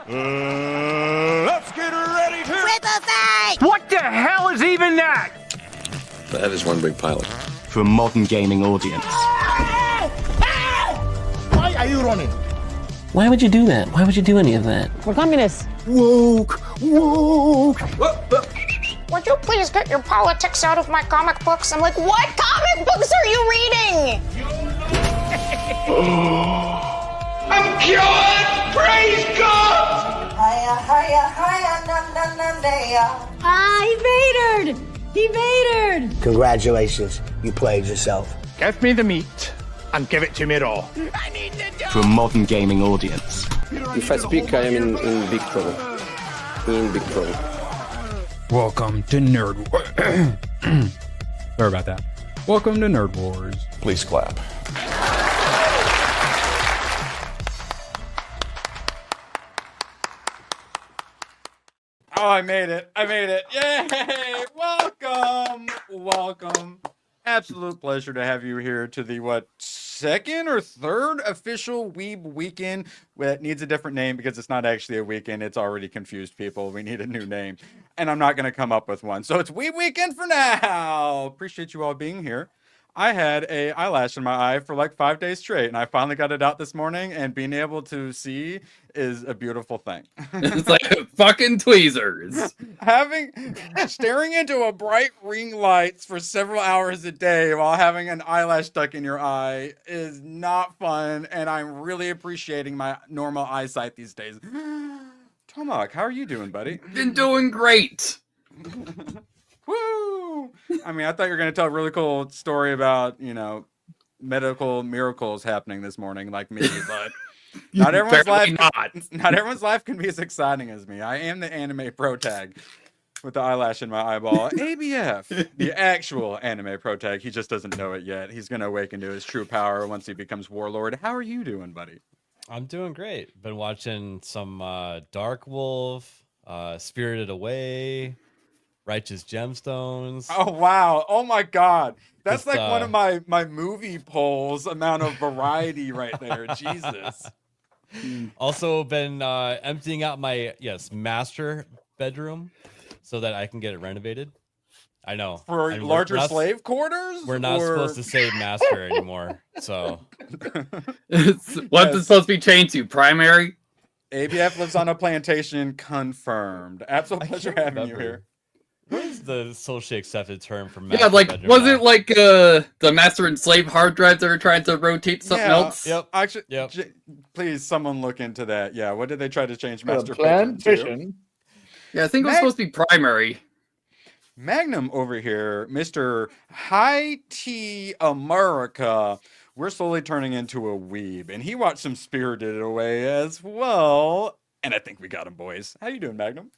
Let's get ready to rip a face! What the hell is even that? That is one big pilot. For a modern gaming audience. Why are you running? Why would you do that? Why would you do any of that? We're communists. Woke. Would you please get your politics out of my comic books? I'm like, what comic books are you reading? I'm cured! Praise God! Hiya, hiya, hiya, na na na na. Ah, he vatored! He vatored! Congratulations, you played yourself. Give me the meat and give it to me raw. For a modern gaming audience. If I speak, I am in big trouble. In big trouble. Welcome to Nerd Wars. Sorry about that. Welcome to Nerd Wars. Please clap. Oh, I made it. Yay! Welcome. Absolute pleasure to have you here to the, second or third official Weeb weekend that needs a different name because it's not actually a weekend. It's already confused people. We need a new name. And I'm not going to come up with one. So it's Weeb weekend for now. Appreciate you all being here. I had a eyelash in my eye for like 5 days straight, and I finally got it out this morning, and being able to see is a beautiful thing. It's like fucking tweezers. Staring into a bright ring lights for several hours a day while having an eyelash stuck in your eye is not fun, and I'm really appreciating my normal eyesight these days. Tomak, how are you doing, buddy? Been doing great. Woo! I mean, I thought you were going to tell a really cool story about, medical miracles happening this morning like me, but not everyone's life can be as exciting as me. I am the anime pro tag with the eyelash in my eyeball. ABF, the actual anime pro tag. He just doesn't know it yet. He's going to awaken to his true power once he becomes warlord. How are you doing, buddy? I'm doing great. Been watching some Dark Wolf, Spirited Away, Righteous Gemstones. Oh, wow. Oh, my God. That's just, like one of my movie polls amount of variety right there. Jesus. Also been emptying out my, master bedroom so that I can get it renovated. I know. For larger slave quarters? We're not supposed to say master anymore. So. What's it supposed to be changed to? Primary? ABF lives on a plantation, confirmed. Absolute pleasure having you here. What is the socially accepted term for master? Yeah, like, bedroom was now? it like the master and slave hard drives that were trying to rotate something else? Yep. Actually, yep. Please, someone look into that. Yeah, what did they try to change master plantation? Yeah, I think it was supposed to be primary. Magnum over here, Mr. High Tea America. We're slowly turning into a weeb, and he watched some Spirited Away as well. And I think we got him, boys. How you doing, Magnum?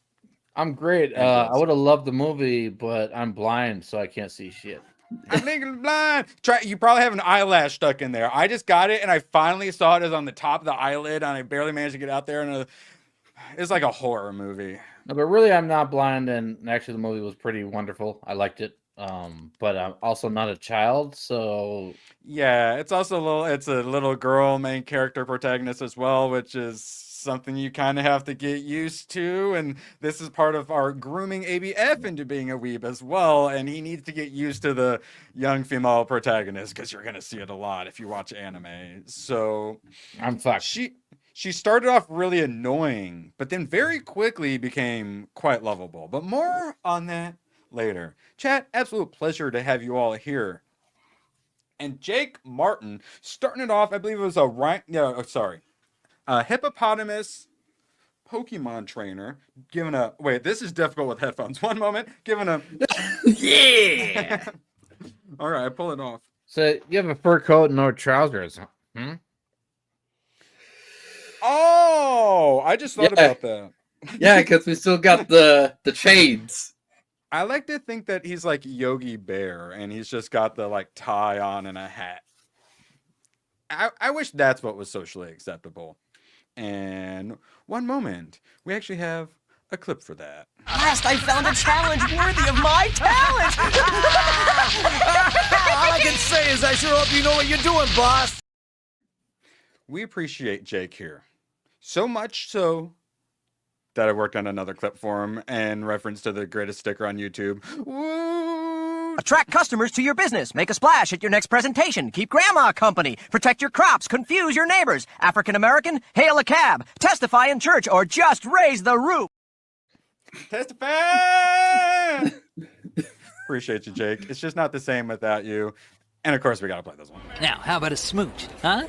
I'm great. I would have loved the movie, but I'm blind, so I can't see shit. I'm legally blind. You probably have an eyelash stuck in there. I just got it, and I finally saw it as on the top of the eyelid, and I barely managed to get out there. And it's like a horror movie. No, but really, I'm not blind, and actually, the movie was pretty wonderful. I liked it. But I'm also not a child, so yeah, it's also a little girl main character protagonist as well, which is something you kind of have to get used to, and this is part of our grooming ABF into being a weeb as well, and he needs to get used to the young female protagonist because you're gonna see it a lot if you watch anime. So I'm fucked. She started off really annoying, but then very quickly became quite lovable, but more on that later. Chat, absolute pleasure to have you all here. And Jake Martin starting it off, I believe it was a hippopotamus Pokemon trainer giving a this is difficult with headphones. One moment, giving a yeah. All right, pull it off. So you have a fur coat and no trousers. Oh, I just thought about that. Yeah, because we still got the chains. I like to think that he's like Yogi Bear and he's just got the like tie on and a hat. I wish that's what was socially acceptable. And one moment, we actually have a clip for that. Last I found a challenge worthy of my talent! All I can say is I sure hope you know what you're doing, boss! We appreciate Jake here. So much so, that I worked on another clip for him in reference to the greatest sticker on YouTube. Woo! Attract customers to your business. Make a splash at your next presentation. Keep grandma company. Protect your crops. Confuse your neighbors. African American? Hail a cab. Testify in church or just raise the roof. Testify! Appreciate you, Jake. It's just not the same without you. And of course, we gotta play this one. Now, how about a smooch, huh?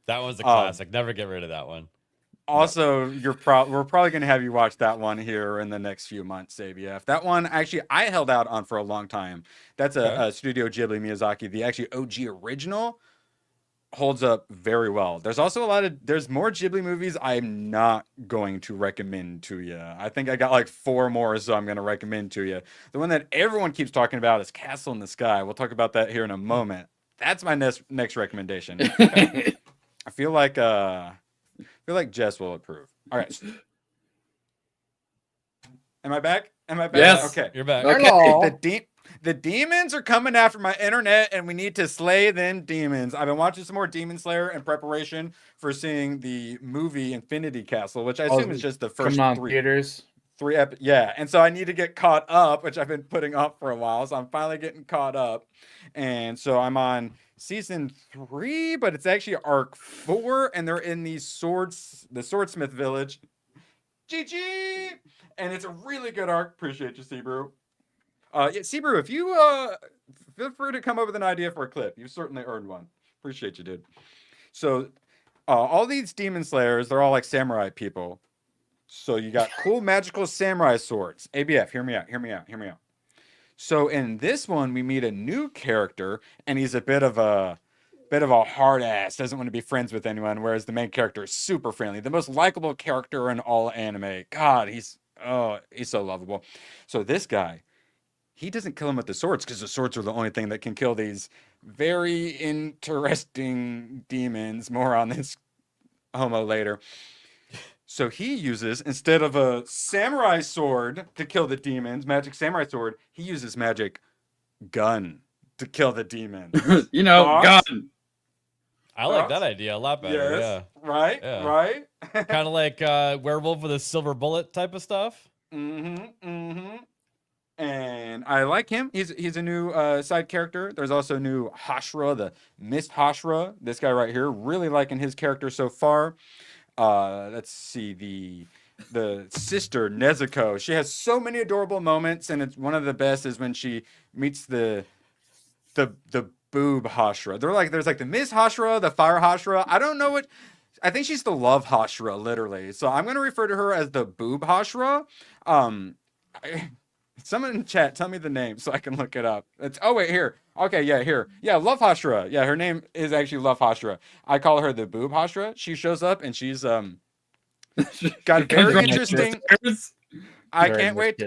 That one's a classic. Never get rid of that one. Also, we're probably going to have you watch that one here in the next few months, ABF. That one, actually, I held out on for a long time. That's a Studio Ghibli Miyazaki. The actually OG original holds up very well. There's also there's more Ghibli movies I'm not going to recommend to you. I think I got like 4 more, so I'm going to recommend to you. The one that everyone keeps talking about is Castle in the Sky. We'll talk about that here in a moment. That's my next recommendation. I feel like Jess will approve. All right. Am I back? Yes. Okay. You're back. Okay. The demons are coming after my internet, and we need to slay them demons. I've been watching some more Demon Slayer in preparation for seeing the movie Infinity Castle, which I assume is just the first theaters. Yeah, and so I need to get caught up, which I've been putting off for a while. So I'm finally getting caught up, and so I'm on season 3, but it's actually arc 4, and they're in the Swordsmith village. GG, and it's a really good arc. Appreciate you, Seabrew. Yeah, Seabrew, if you feel free to come up with an idea for a clip. You've certainly earned one. Appreciate you, dude. So all these demon slayers, they're all like samurai people. So you got cool magical samurai swords. ABF, hear me out. So in this one, we meet a new character, and he's a bit of a hard ass, doesn't want to be friends with anyone, whereas the main character is super friendly. The most likable character in all anime. God, he's so lovable. So this guy, he doesn't kill him with the swords, because the swords are the only thing that can kill these very interesting demons. More on this homo later. So he uses, instead of a samurai sword to kill the demons, magic samurai sword, he uses magic gun to kill the demons. Gun. I like that idea a lot better. Yes. Yeah. Right? Yeah. Right? Kind of like werewolf with a silver bullet type of stuff. And I like him. He's a new side character. There's also new Hashra, the Mist Hashra. This guy right here. Really liking his character so far. Let's see, the sister Nezuko. She has so many adorable moments, and it's one of the best is when she meets the boob Hashra. There's like the Miss Hashra, the Fire Hashra. I don't know what. I think she's the Love Hashra, literally. So I'm gonna refer to her as the boob Hashra. Someone in chat, tell me the name so I can look it up. Wait, here. Okay, yeah, here. Yeah, Love Hashra. Yeah, her name is actually Love Hashra. I call her the Boob Hashra. She shows up and she's got very interesting. I can't wait.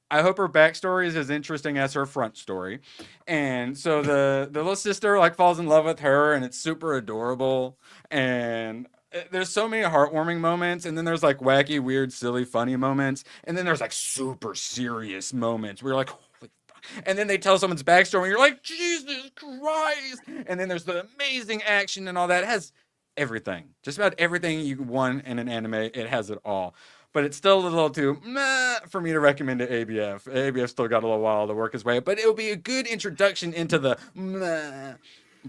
I hope her backstory is as interesting as her front story. And so the little sister like falls in love with her, and it's super adorable. And there's so many heartwarming moments, and then there's like wacky, weird, silly, funny moments, and then there's like super serious moments where you're like, holy fuck. And then they tell someone's backstory, and you're like, Jesus Christ. And then there's the amazing action and all that. It has everything, just about everything you want in an anime. It has it all, but it's still a little too meh for me to recommend to ABF. ABF still got a little while to work his way, but it'll be a good introduction into the meh.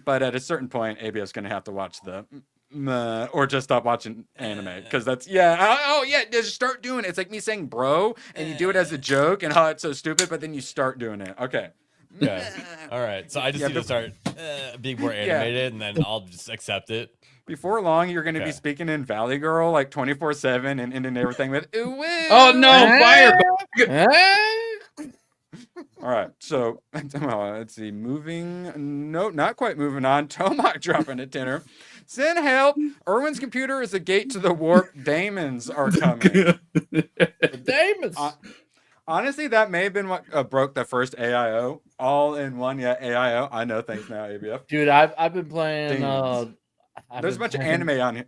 But at a certain point, ABF's gonna have to watch the or just stop watching anime, because that's just start doing it. It's like me saying bro, and you do it as a joke, and how it's so stupid, but then you start doing it. Okay. All right, so I just need to start being more animated, and then I'll just accept it. Before long, you're going to be speaking in Valley Girl like 24/7 and ending everything with ooh. Oh no, fire! All right, so let's see. Not quite moving on. Tomac dropping a tenner. Send help. Erwin's computer is a gate to the warp. Daemons are coming. Daemons. Honestly, that may have been what broke the first AIO. All in one, AIO. I know. Thanks now, ABF. Dude, I've been playing. There's a bunch of anime on here.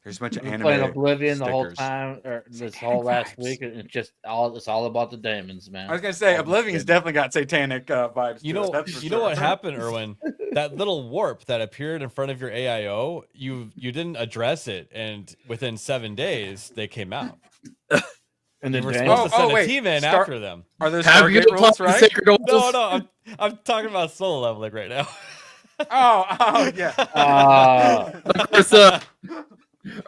There's a bunch of anime. Playing Oblivion stickers. the whole time, or this whole last week, and it's all about the Daemons, man. I was gonna say Oblivion's definitely got satanic vibes. You know what happened, Erwin? that little warp that appeared in front of your AIO, you didn't address it, and within 7 days they came out. And you then were supposed to send a team in after them. Are those Have you Stargate rules, applied the right? sacred oaths? No, I'm talking about solo leveling right now. Oh, yeah. Of course,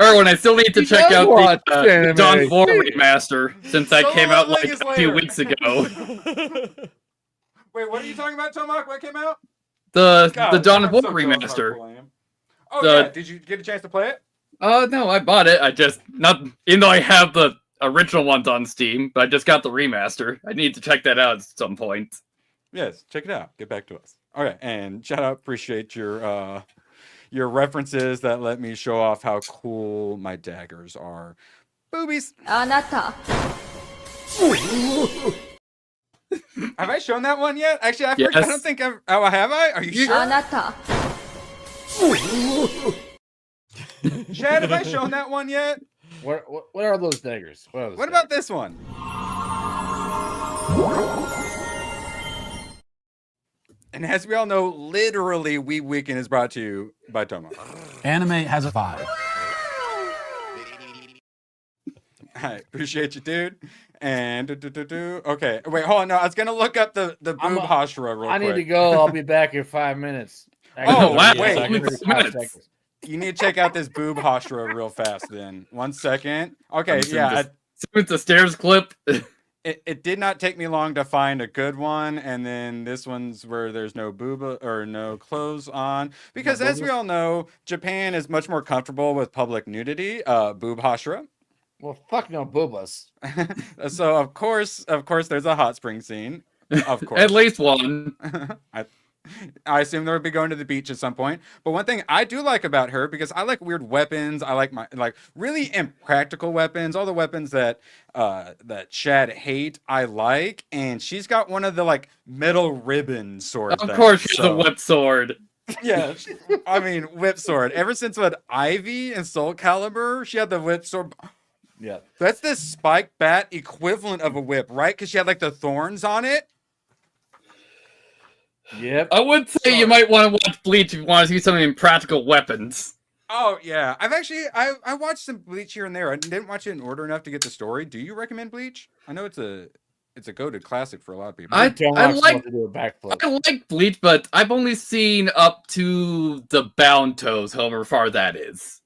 Erwin, I still need to check out the Dawn of War remaster since that came out like a few weeks ago. Wait, what are you talking about, Tomac? What came out? The Dawn of I'm War so jealous how remaster. cool I am. Oh yeah, did you get a chance to play it? No, I bought it. I just even though I have the original ones on Steam, but I just got the remaster. I need to check that out at some point. Yes, check it out. Get back to us. All right, and shout out, appreciate your references that let me show off how cool my daggers are. Boobies. Anata. Have I shown that one yet? Actually, I Yes. don't think I've. Oh, have I? Are you sure? Anata. Chad, have I shown that one yet? What are those daggers? What about this one? And as we all know, literally, Weeb Weekend is brought to you by Tomo. Anime has a vibe. I appreciate you, dude. And okay, wait, hold on. No, I was gonna look up the boob Hashira real quick. I need to go. I'll be back in 5 minutes. Oh, wow. wait. You need to check out this boob Hashira real fast then. 1 second. Okay, yeah. With the stairs clip. It did not take me long to find a good one, and then this one's where there's no booba or no clothes on, because as we all know, Japan is much more comfortable with public nudity. Boob Hashira. Well, fuck no boobas. So of course, there's a hot spring scene. Of course, At least one. I assume they would be going to the beach at some point. But one thing I do like about her, because I like weird weapons, I like really impractical weapons, all the weapons that Chad hate, I like, and she's got one of the metal ribbon sword. Of course, she has a whip sword. Yeah, I mean whip sword. Ever since Ivy and Soul Calibur, she had the whip sword. Yeah, that's the spike bat equivalent of a whip, right? Because she had the thorns on it. Yep. I would say you might want to watch Bleach if you want to see some impractical weapons. Oh yeah, I watched some Bleach here and there. I didn't watch it in order enough to get the story. Do you recommend Bleach? I know it's a goated classic for a lot of people. I like Bleach, but I've only seen up to the Bound Toes, however far that is.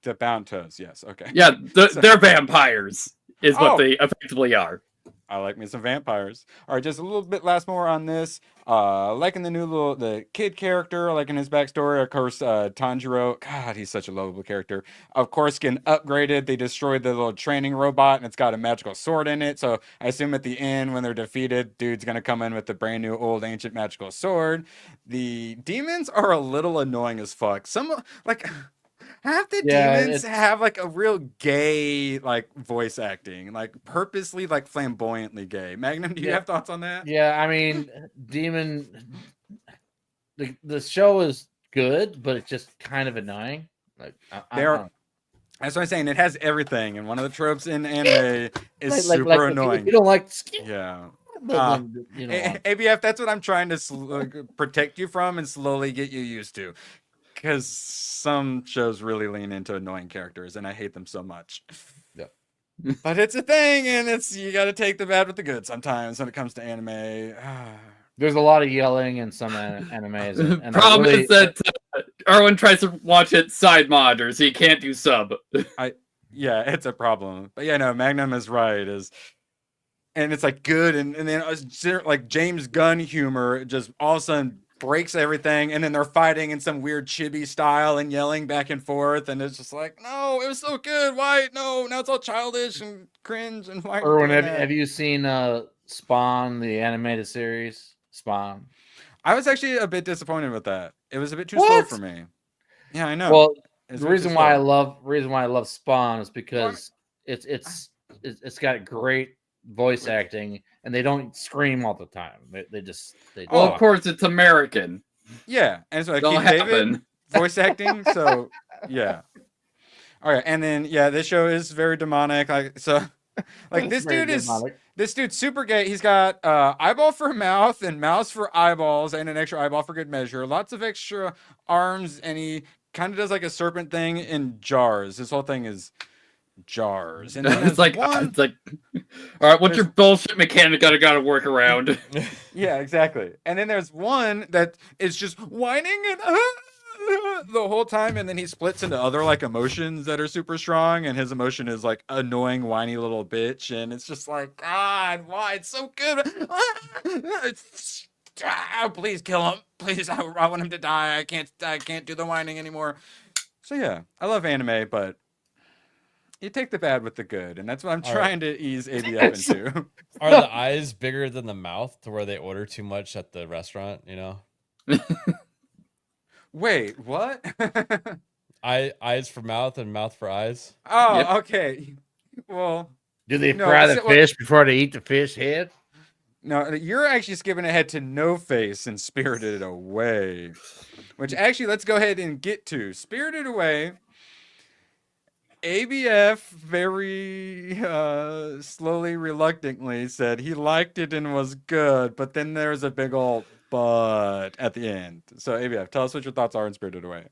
The Bound Toes, yes, okay. Yeah, they're vampires, is what they effectively are. I like me some vampires. All right, just a little bit more on this. Liking the kid character, liking his backstory. Of course, Tanjiro, God, he's such a lovable character. Of course, getting upgraded. They destroyed the little training robot, and it's got a magical sword in it. So I assume at the end, when they're defeated, dude's gonna come in with the brand new old ancient magical sword. The demons are a little annoying as fuck. Some half the demons have a real gay voice acting, purposely flamboyantly gay. Magnum, do you have thoughts on that? Yeah, I mean, demon. The show is good, but it's just kind of annoying. That's what I'm saying. It has everything, and one of the tropes in anime is super annoying. You don't like skin. Yeah. ABF, ABF, that's what I'm trying to protect you from and slowly get you used to. Because some shows really lean into annoying characters, and I hate them so much. Yeah. But it's a thing, and you got to take the bad with the good sometimes when it comes to anime. There's a lot of yelling in some animes. And Problem is that Erwin tries to watch it side monitor, so he can't do sub. Yeah, it's a problem. But yeah, no, Magnum is right. And it's good, and then James Gunn humor just all of a sudden breaks everything, and then they're fighting in some weird chibi style and yelling back and forth, and it's just no, it was so good. Why? No, now it's all childish and cringe. And why? Erwin, have you seen Spawn, the animated series? Spawn. I was actually a bit disappointed with that. It was a bit too slow for me. Yeah, I know. Well, the reason why I love Spawn is because it's got great voice acting, and they don't scream all the time. They of course, it's American. Yeah, and so Keith David voice acting. So yeah. All right, and then this show is very demonic. So Like this dude's super gay. He's got eyeball for mouth and mouth for eyeballs and an extra eyeball for good measure. Lots of extra arms, and he kind of does like a serpent thing in jars. His whole thing is jars. And then it's like, all right, what's your bullshit mechanic gotta work around? Yeah, exactly. And then there's one that is just whining and the whole time, and then he splits into other like emotions that are super strong, and his emotion is like annoying whiny little bitch, and it's just like, God, why? It's so good. Please kill him. Please, I want him to die. I can't do the whining anymore. So yeah, I love anime, but you take the bad with the good, and that's what I'm trying to ease ABF into. Are the eyes bigger than the mouth to where they order too much at the restaurant, you know? Wait, what? Eyes for mouth and mouth for eyes. Oh, okay. Well, do they fry the fish before they eat the fish head? No, you're actually skipping ahead to No Face and Spirited Away, which actually let's go ahead and get to Spirited Away. ABF very slowly, reluctantly said he liked it and was good, but then there's a big old but at the end. So ABF, tell us what your thoughts are in Spirited Away.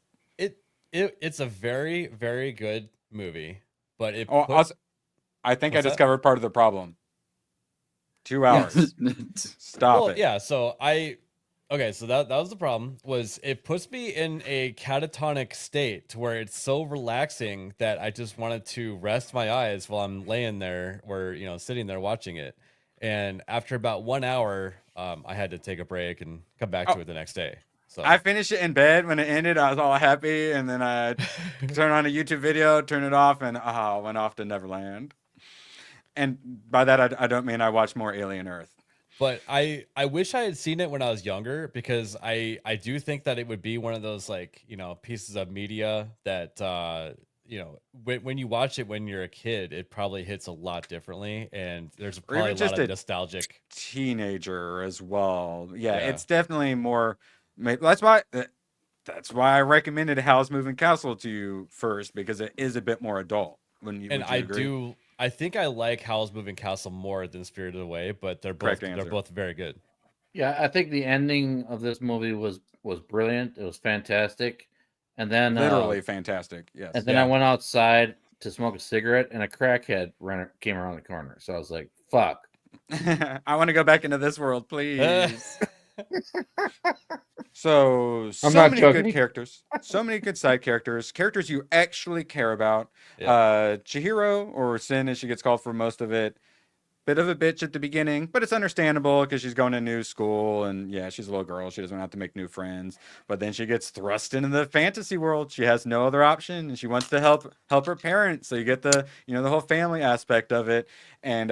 It's a very, very good movie, but I think I discovered part of the problem. 2 hours. Stop it. Yeah, so that was the problem, was it puts me in a catatonic state to where it's so relaxing that I just wanted to rest my eyes while I'm laying there or, sitting there watching it. And after about 1 hour, I had to take a break and come back to it the next day. So I finished it in bed. When it ended, I was all happy. And then I turned on a YouTube video, turned it off, and went off to Neverland. And by that, I don't mean I watched more Alien Earth. But I wish I had seen it when I was younger, because I do think that it would be one of those pieces of media that when you watch it when you're a kid, it probably hits a lot differently, and there's probably a lot of nostalgic teenager as well. Yeah, it's definitely more. That's why I recommended Howl's Moving Castle to you first, because it is a bit more adult. I think I like Howl's Moving Castle more than Spirited Away, but they're both very good. Yeah, I think the ending of this movie was brilliant. It was fantastic. And then literally fantastic. Yes. And then I went outside to smoke a cigarette, and a crackhead came around the corner. So I was like, fuck. I want to go back into this world, please. So many good characters, so many good side characters you actually care about. Chihiro, or Sin as she gets called for most of it, bit of a bitch at the beginning, but it's understandable because she's going to new school, and she's a little girl, she doesn't have to make new friends. But then she gets thrust into the fantasy world. She has no other option, and she wants to help her parents. So you get the the whole family aspect of it. And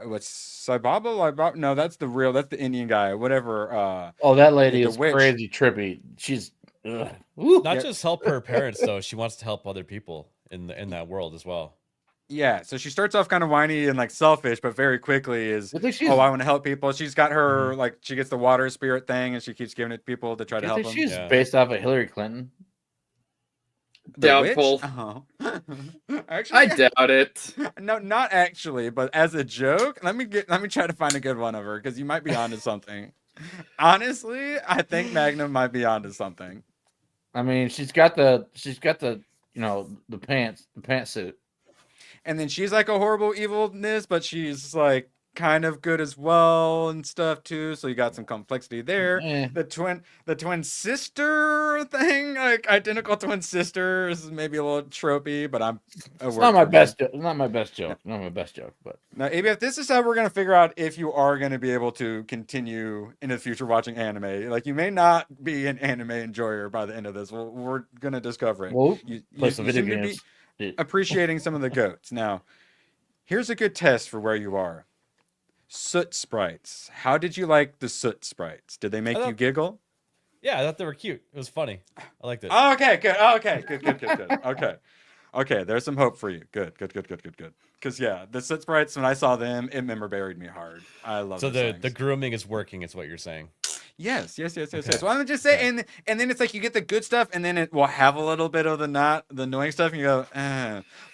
what's Saibaba? No, that's the Indian guy, whatever. That lady is crazy trippy. She's not just help her parents though, she wants to help other people in that world as well. Yeah, so she starts off kind of whiny and selfish, but very quickly I want to help people. She's got her she gets the water spirit thing, and she keeps giving it to people to try to help them. She's based off of Hillary Clinton. Doubtful. Actually, I doubt it. No, not actually, but as a joke. Let me try to find a good one of her, because you might be onto something. Honestly, I think Magnum might be onto something. I mean, she's got the the pantsuit. And then she's like a horrible evilness, but she's kind of good as well and stuff too. So you got some complexity there. The twin sister thing, identical twin sister, is maybe a little tropey, but it's not my best joke. Not my best joke. But now, ABF, this is how we're gonna figure out if you are gonna be able to continue in the future watching anime. You may not be an anime enjoyer by the end of this. We're gonna discover it. Well, you some video games. Appreciating some of the goats. Now, here's a good test for where you are. Soot sprites. How did you like the soot sprites? Did they make you giggle? Yeah, I thought they were cute. It was funny. I liked it. Oh, okay, good. Okay, good. Okay, there's some hope for you. Good. Because the soot sprites, when I saw them, it memory buried me hard. I love. So the grooming is working, is what you're saying? Yes. Okay. So I'm just saying, and then it's like you get the good stuff, and then it will have a little bit of the annoying stuff, and you go,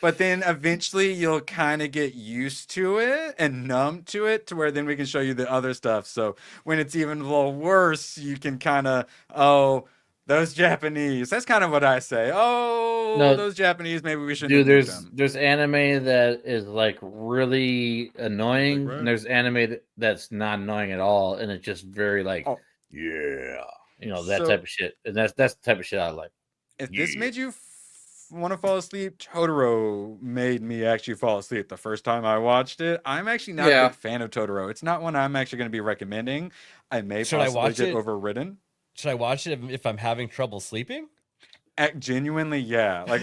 but then eventually you'll kind of get used to it and numb to it, to where then we can show you the other stuff. So when it's even a little worse, you can kind of, those Japanese. That's kind of what I say. No, Those Japanese. Maybe we shouldn't. Dude, them. there's anime that is like really annoying, and there's anime that's not annoying at all, and it's just very like, that type of shit. And that's the type of shit I like. If this made you want to fall asleep, Totoro made me actually fall asleep the first time I watched it. I'm actually not a big fan of Totoro. It's not one I'm actually going to be recommending. I may possibly get overridden. Should I watch it if I'm having trouble sleeping? Genuinely, yeah. Like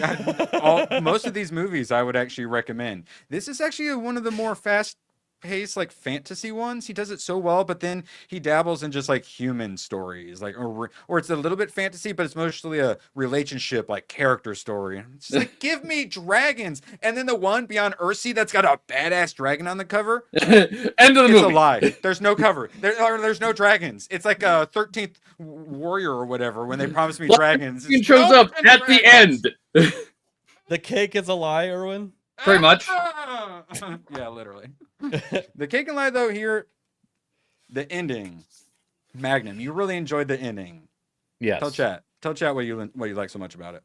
most of these movies, I would actually recommend. This is actually one of the more fast-paced, like fantasy ones. He does it so well, but then he dabbles in just like human stories, like or it's a little bit fantasy, but it's mostly a relationship, like character story. It's just like, give me dragons, and then the one Beyond Earthsea that's got a badass dragon on the cover. End of the movie. It's a lie. There's no cover. There's no dragons. It's like a 13th Warrior or whatever when they promised me dragons. It shows up at the end. The cake is a lie, Erwin. Pretty much. Yeah, literally. The cake and lie though here, the ending, Magnum. You really enjoyed the ending. Yes. Tell chat what you like so much about it.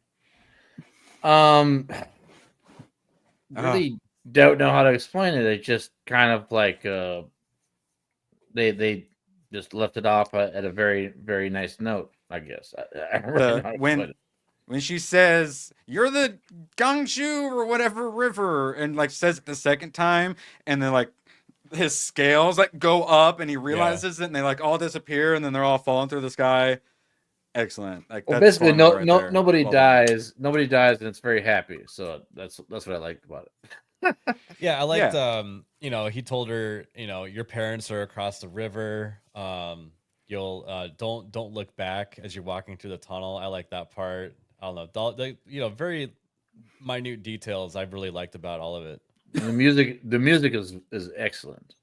Really don't know how to explain it. It just kind of like they just left it off at a very, very nice note, I guess. I don't really know how to explain it. When she says, "You're the Gangshu or whatever river," and like says it the second time, and then like his scales like go up, and he realizes it, and they like all disappear, and then they're all falling through the sky. Excellent. Like well, basically, nobody dies. Nobody dies, and it's very happy. So that's what I liked about it. Yeah, I liked. He told her, your parents are across the river. You'll don't look back as you're walking through the tunnel. I like that part. I don't know. Very minute details I really liked about all of it. And the music is excellent.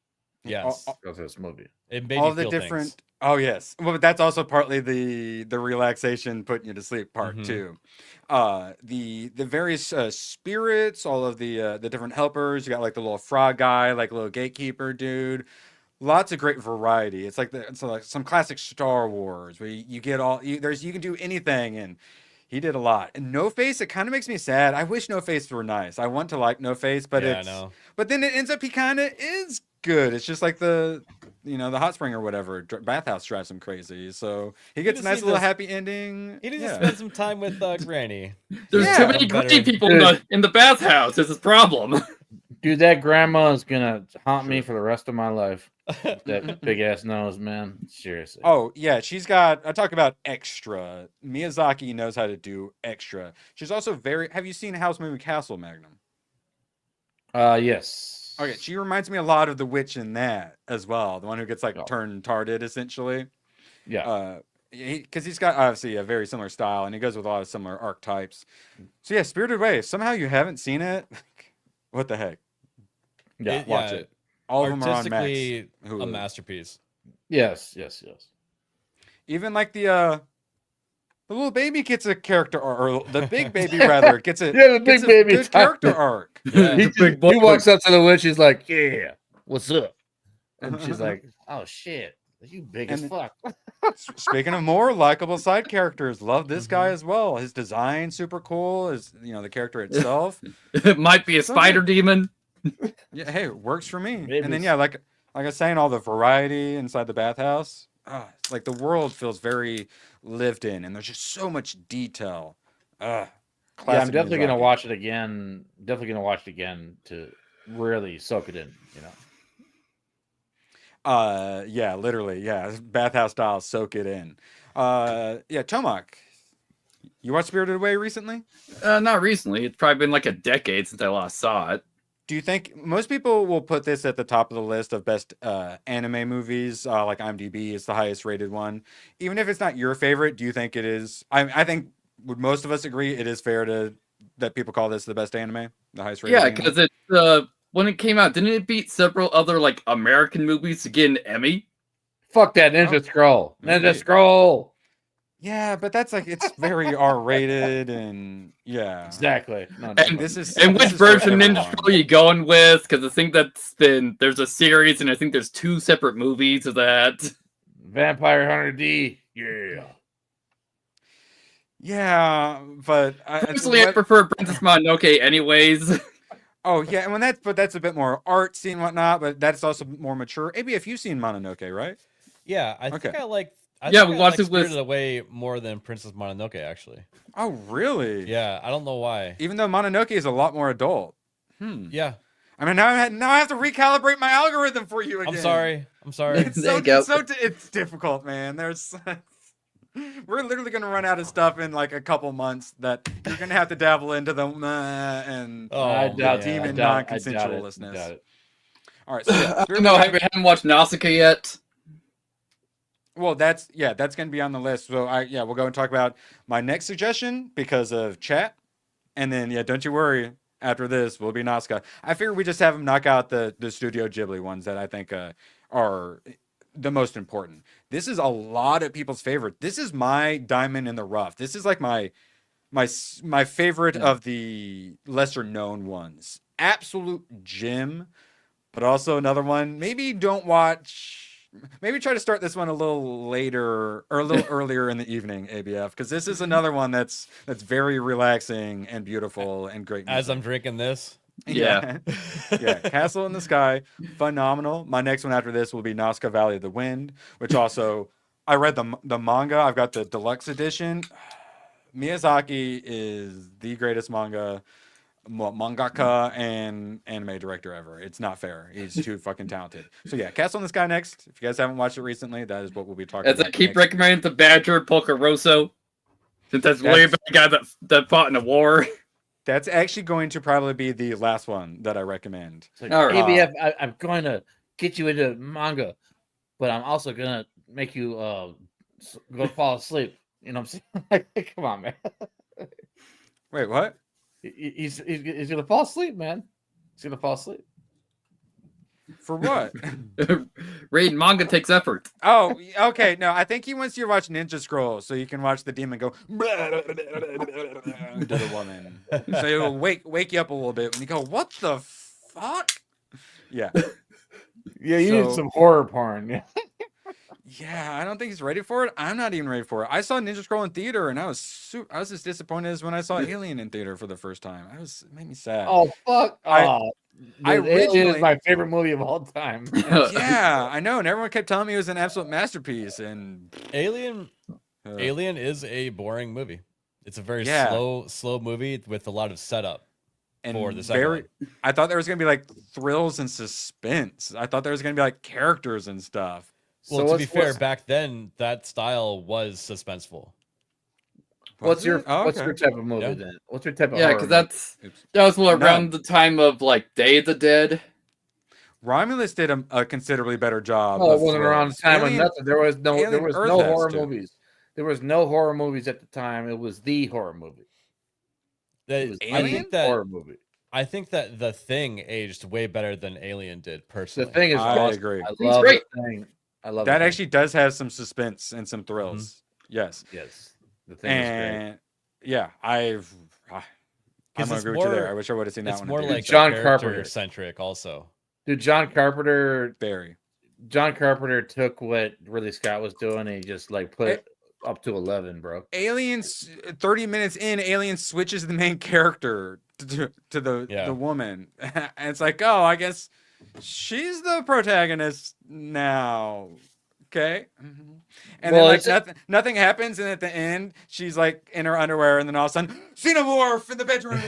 Yes, of this movie. It made all you the feel different. things. Oh yes, well, but that's also partly the relaxation, putting you to sleep part too. The various spirits, all of the different helpers. You got like the little frog guy, like little gatekeeper dude. Lots of great variety. It's like like some classic Star Wars where you get you can do anything, and he did a lot. And No Face, it kind of makes me sad. I wish No Face were nice. I want to like No Face, but but then it ends up he kind of is good. It's just like the hot spring or whatever bathhouse drives him crazy. So he gets a nice little happy ending. He needs to spend some time with Granny. There's too many gritty people in the bathhouse. That's his problem. Dude, that grandma is gonna haunt me for the rest of my life. That big ass nose, man. Seriously. Oh yeah, I talk about extra. Miyazaki knows how to do extra. She's also have you seen House Moving Castle, Magnum? Yes. Okay, she reminds me a lot of the witch in that as well. The one who gets like turned tarded essentially. Yeah. Because he's got obviously a very similar style, and he goes with a lot of similar archetypes. So yeah, Spirited Away. If somehow you haven't seen it, what the heck? Yeah, watch it. All of them are on Max. Artistically, a masterpiece. Yes. Even like the little baby gets a character, or the big baby rather gets a the big baby good character arc. Yeah. He walks up to the witch. He's like, "Yeah, what's up?" And she's like, "Oh shit, you big as fuck." Speaking of more likable side characters, love this guy as well. His design super cool. The character itself. It might be a spider demon. Yeah, hey, it works for me. Maybe. And then like I was saying, all the variety inside the bathhouse. Like the world feels very lived in, and there's just so much detail. Yeah, I'm definitely gonna watch it again. Definitely gonna watch it again to really soak it in. Yeah, literally, yeah, bathhouse style, soak it in. Yeah, Tomak, you watched Spirited Away recently? Not recently. It's probably been like a decade since I last saw it. Do you think most people will put this at the top of the list of best anime movies? Like IMDb is the highest rated one. Even if it's not your favorite, do you think it is? I think, would most of us agree it is fair that people call this the best anime, the highest rated? Yeah, because it when it came out, didn't it beat several other like American movies to get an Emmy? Fuck that Ninja Scroll. Ninja Scroll. Yeah, but that's like it's very R-rated and yeah. Exactly. And this is and this which is for version of Ninja everyone. Scroll are you going with? Because I think there's a series, and I think there's 2 separate movies of that. Vampire Hunter D. Yeah. Yeah, but Personally, I prefer Princess Mononoke anyways. Oh yeah, and that's a bit more artsy and whatnot, but that's also more mature. ABF, you've seen Mononoke, right? Yeah, I think I like. Yeah, think we I watched like it with- Spirited Away more than Princess Mononoke, actually. Oh really? Yeah, I don't know why. Even though Mononoke is a lot more adult. Yeah. I mean, now I have to recalibrate my algorithm for you again. I'm sorry. It's difficult, man. We're literally gonna run out of stuff in like a couple months that you're gonna have to dabble into the and demon non-consensualness. All right, so yeah, No, haven't watched Nausicaa yet. Well, that's gonna be on the list. So we'll go and talk about my next suggestion because of chat, and then don't you worry. After this, will be Nausicaa. I figure we just have them knock out the Studio Ghibli ones that I think are the most important. This is a lot of people's favorite. This is my diamond in the rough. This is like my favorite of the lesser known ones. Absolute gem, but also another one. Maybe don't watch. Maybe try to start this one a little later or a little earlier in the evening, ABF, because this is another one that's very relaxing and beautiful and great music. As I'm drinking this. Yeah. Castle in the Sky, phenomenal. My next one after this will be Nausicaa Valley of the Wind, which also I read the manga. I've got the deluxe edition. Miyazaki is the greatest mangaka and anime director ever. It's not fair. He's too fucking talented. So yeah, Castle in the Sky next. If you guys haven't watched it recently, that is what we'll be talking As about. I keep recommending the Badger Pocoroso, since that's way back guy that fought in a war. That's actually going to probably be the last one that I recommend. Like, ABF, I'm going to get you into manga, but I'm also going to make you go fall asleep. You know what I'm saying? Come on, man. Wait, what? He's going to fall asleep, man. He's going to fall asleep. For what? Reading manga takes effort. Oh, okay. No, I think he wants you to watch Ninja Scroll so you can watch the demon go to the woman. So it'll wake you up a little bit when you go, what the fuck? Yeah. Yeah, you need some horror porn. Yeah, I don't think he's ready for it. I'm not even ready for it. I saw Ninja Scroll in theater, and I was as disappointed as when I saw Alien in theater for the first time. It made me sad. Oh fuck! Alien is my favorite movie of all time. Yeah, I know, and everyone kept telling me it was an absolute masterpiece. And Alien is a boring movie. It's a very slow movie with a lot of setup. For the second one. I thought there was gonna be like thrills and suspense. I thought there was gonna be like characters and stuff. Well, to be fair, back then that style was suspenseful. What's your type of movie then? What's your type of horror because that was more around the time of like Day of the Dead. Romulus did a considerably better job. Oh, it wasn't around the time of nothing. There was no horror movies. There was no horror movies at the time. It was the horror movie. Horror movie. I think that The Thing aged way better than Alien did. Personally, The Thing is awesome. I agree. I love The Thing. I love that. Actually, does have some suspense and some thrills. Mm-hmm. Yes. The Thing is great. Yeah, I'm gonna agree with you there. I wish I would have seen that one. It's more like John Carpenter centric, also. Dude, John Carpenter. Barry. John Carpenter took what Ridley Scott was doing and he just like put it up to 11, bro. Aliens, 30 minutes in, Alien switches the main character to the woman, and it's like, oh, I guess she's the protagonist now. Okay. Mm-hmm. And then like nothing happens, and at the end she's like in her underwear, and then all of a sudden xenomorph in the bedroom.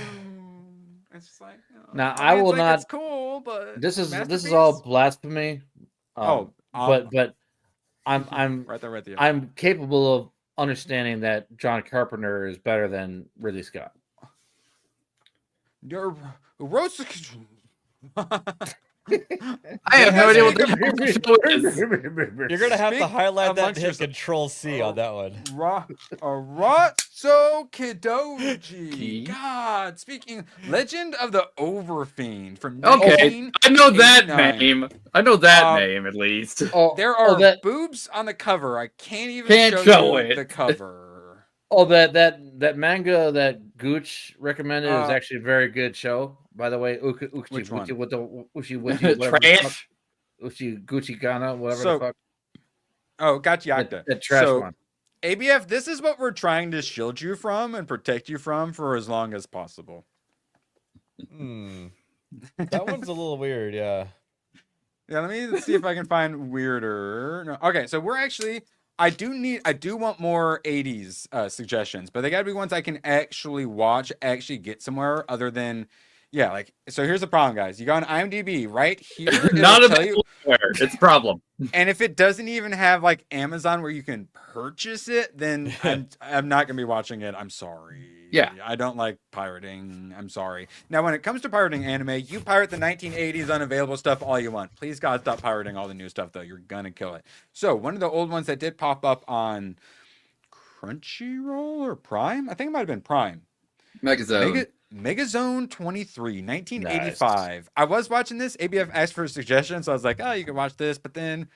It's just like, now I will not. It's cool, but this is all blasphemy. But I'm right there with you. I'm capable of understanding that John Carpenter is better than Ridley Scott. I have no idea what the show is. You're gonna have to highlight that and hit yourself. Control C on that one. So Kidoji. God, speaking Legend of the Overfiend from Okay, I know that 1989. name. I know that name at least. There are boobs on the cover. I can't even Can't show show you it. the cover. Oh, that manga that Gooch recommended is actually a very good show. By the way, Which one? Trash. Gucci Gana, whatever So- the fuck. Oh, gotcha. The trash one. ABF, this is what we're trying to shield you from and protect you from for as long as possible. That one's a little weird, yeah. Yeah, let me see if I can find weirder. No, okay, so we're actually I do want more 80s suggestions, but they gotta be ones I can actually watch, actually get somewhere other than like so here's the problem, guys. You go on IMDb right here. Not it'll tell you, everywhere. It's a problem. and if it doesn't even have like Amazon where you can purchase it, then I'm not gonna be watching it. I'm sorry. Yeah. I don't like pirating. I'm sorry. Now, when it comes to pirating anime, you pirate the 1980s unavailable stuff all you want. Please, God, stop pirating all the new stuff, though. You're gonna kill it. So, one of the old ones that did pop up on Crunchyroll or Prime? I think it might have been Prime. Megazone. Megazone 23, 1985. Nice. I was watching this. ABF asked for a suggestion, so I was like, oh, you can watch this, but then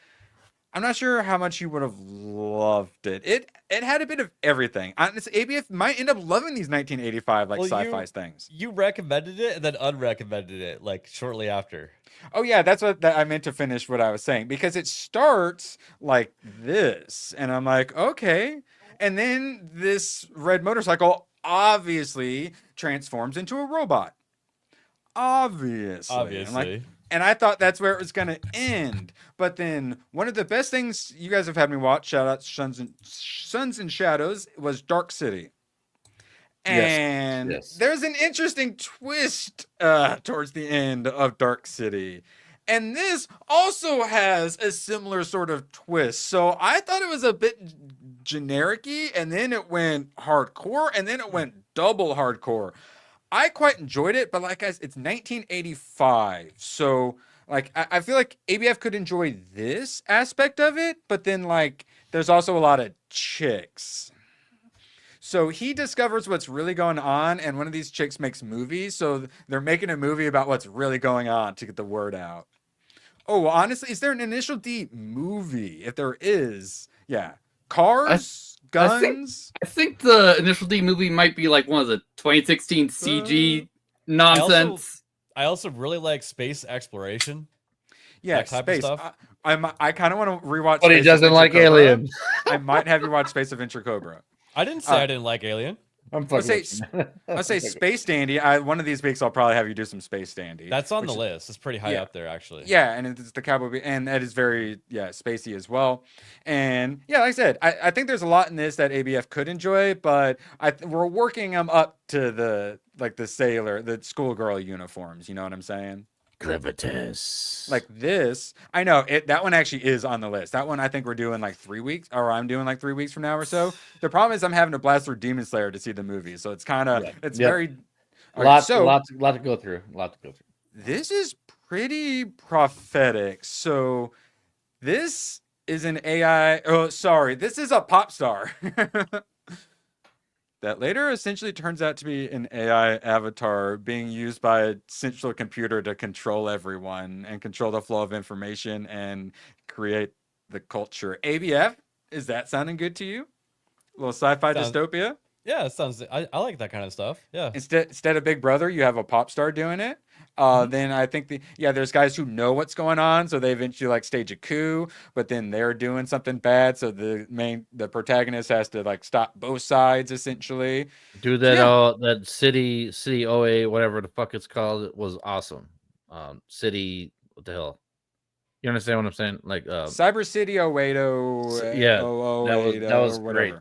I'm not sure how much you would have loved it. It had a bit of everything. Honestly, ABF might end up loving these 1985 sci-fi things. You recommended it and then unrecommended it like shortly after. Oh yeah, that's what I meant to finish what I was saying, because it starts like this, and I'm like, okay, and then this red motorcycle obviously transforms into a robot. Obviously. And I thought that's where it was going to end. But then one of the best things you guys have had me watch, shout out Sons and Shadows, was Dark City. And there's an interesting twist towards the end of Dark City. And this also has a similar sort of twist. So I thought it was a bit generic-y, and then it went hardcore, and then it went double hardcore. I quite enjoyed it, but like guys, it's 1985. So like I feel like ABF could enjoy this aspect of it, but then like there's also a lot of chicks. So he discovers what's really going on, and one of these chicks makes movies. So they're making a movie about what's really going on to get the word out. Oh, well, honestly, is there an Initial D movie? If there is, yeah. Cars, guns. I think the Initial D movie might be like one of the 2016 CG nonsense. I also really like space exploration. Yeah, that type space. of stuff. I kind of want to rewatch. But he Space doesn't Adventure like Cobra. Alien. I might have you watch Space Adventure Cobra. I didn't say I didn't like Alien. I'm Let's fucking. say Space Dandy. One of these weeks I'll probably have you do some Space Dandy. That's on the list. It's pretty high up there, actually. Yeah, and it's the cowboy, and that is very spacey as well. And yeah, like I said, I think there's a lot in this that ABF could enjoy, but we're working them up to the sailor, the schoolgirl uniforms. You know what I'm saying? Gravitas. Like this, I know that one actually is on the list. That one I think we're doing like 3 weeks, or I'm doing like 3 weeks from now or so. The problem is I'm having to blast through Demon Slayer to see the movie, so it's kind of very lot to go through. This is pretty prophetic. So this is an AI. Oh, sorry, this is a pop star. That later essentially turns out to be an AI avatar being used by a central computer to control everyone and control the flow of information and create the culture. ABF, is that sounding good to you? A little sci-fi dystopia? Yeah, it sounds. I like that kind of stuff. Yeah. Instead of Big Brother, you have a pop star doing it. Then I think there's guys who know what's going on, so they eventually like stage a coup, but then they're doing something bad, so the protagonist has to like stop both sides essentially. Do that that city OA, whatever the fuck it's called, it was awesome. City, what the hell? You understand what I'm saying? Like Cyber City Oedo. That was great.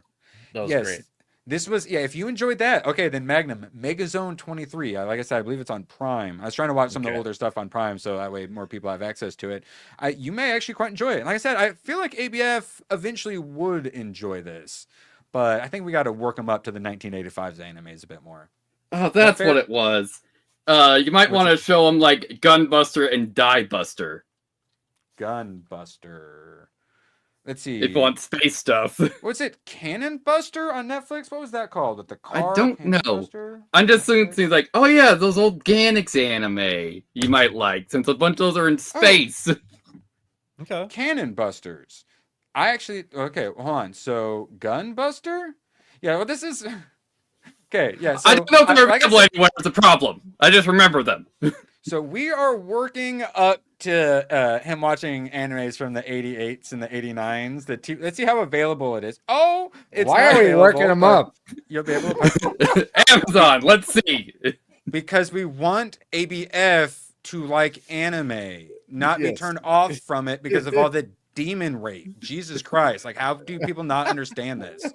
That was great. This was, if you enjoyed that, okay, then Magnum, Megazone 23. Like I said, I believe it's on Prime. I was trying to watch some of the older stuff on Prime, so that way more people have access to it. You may actually quite enjoy it. And like I said, I feel like ABF eventually would enjoy this, but I think we got to work them up to the 1985's animes a bit more. Oh, that's what it was. You might want to show them like Gunbuster and Diebuster. Gunbuster. Let's see. If you want space stuff. What's it? Cannon Buster on Netflix? What was that called? With the car? I don't Cannon know. Buster? I'm just thinking like, oh yeah, those old Ganix anime you might like, since a bunch of those are in space. Okay. Cannon Busters. I actually okay, hold on. So Gunbuster? Yeah, well this is okay, yeah. So I don't know if they're like available anywhere. It's a problem. I just remember them. So we are working up to him watching animes from the 88s and the 89s. Let's see how available it is. Oh, it's why are we working them up? You'll be able to Amazon. Let's see. Because we want ABF to like anime, not be turned off from it because of all the demon rape. Jesus Christ! Like, how do people not understand this?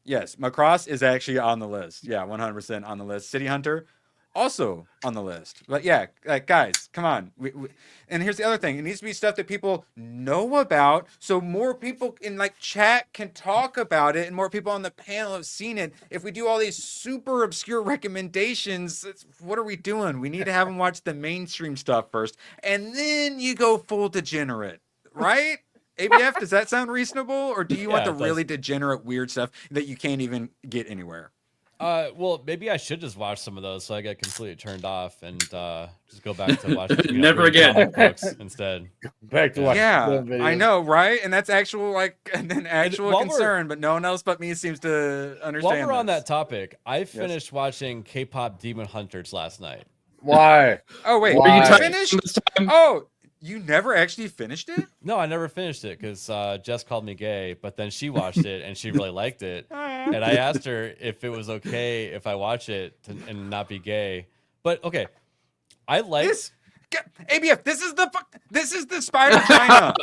Yes, Macross is actually on the list. Yeah, 100% on the list. City Hunter. Also on the list. But yeah, like guys, come on. And here's the other thing. It needs to be stuff that people know about so more people in like chat can talk about it and more people on the panel have seen it. If we do all these super obscure recommendations, what are we doing? We need to have them watch the mainstream stuff first and then you go full degenerate, right? ABF, does that sound reasonable? Or do you want the really degenerate weird stuff that you can't even get anywhere? Well, maybe I should just watch some of those so I get completely turned off and just go back to watching never again comic books instead. Back to watching. Yeah, I know, right? And that's actual concern, but no one else but me seems to understand. While we're on that topic, I finished watching K-pop Demon Hunters last night. Why? Oh wait, Why? you finished? Oh, you never actually finished it? No, I never finished it because Jess called me gay, but then she watched it and she really liked it. And I asked her if it was okay if I watch it and not be gay. But okay, I like this. ABF, this is the Spider Gina.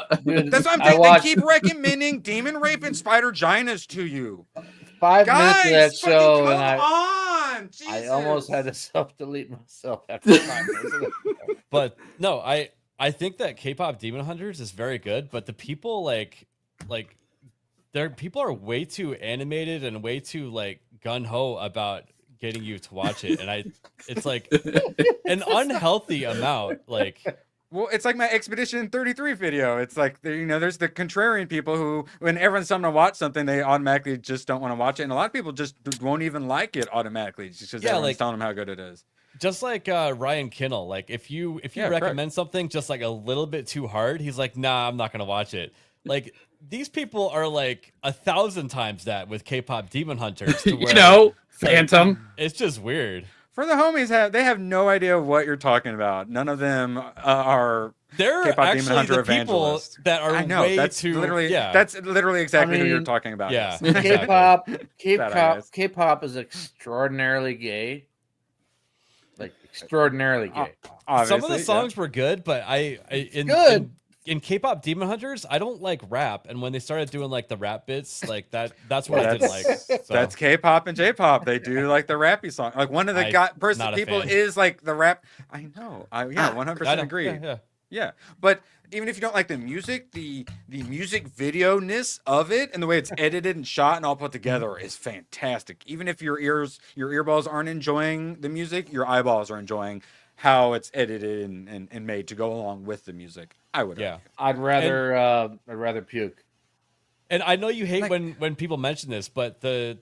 That's what I'm saying. They keep recommending demon rape and Spider Ginas to you. 5 minutes of that show, come and on, I almost had to self-delete myself after 5 minutes. But no, I think that K-pop Demon Hunters is very good, but the people like people are way too animated and way too like gun-ho about getting you to watch it, and it's like an unhealthy amount. Like, well, it's like my Expedition 33 video. It's like there's the contrarian people who, when everyone's telling them to watch something, they automatically just don't want to watch it, and a lot of people just won't even like it automatically just because everyone's telling them how good it is. Just like Ryan Kinnell, like if you recommend something just like a little bit too hard, he's like, nah, I'm not gonna watch it. Like these people are like 1,000 times that with K-pop Demon Hunters. To where, Phantom. It's just weird. For the homies, they have no idea what you're talking about. None of them are. They're K-pop actually Demon Hunter the people evangelists. that are I know, way that's too. Literally, yeah. That's literally exactly who you're talking about. Yeah. Yes. K-pop is extraordinarily gay. Like extraordinarily gay. Some of the songs were good, but in K-pop Demon Hunters, I don't like rap, and when they started doing like the rap bits, like that's what I didn't like. So. That's K-pop and J-pop. They do like the rappy song. Like one of the people is like the rap. I know. 100% agree. Yeah. But even if you don't like the music, the music video-ness of it and the way it's edited and shot and all put together is fantastic. Even if your earballs aren't enjoying the music, your eyeballs are enjoying how it's edited and made to go along with the music. I would. Yeah. I'd rather puke. And I know you hate when people mention this, but the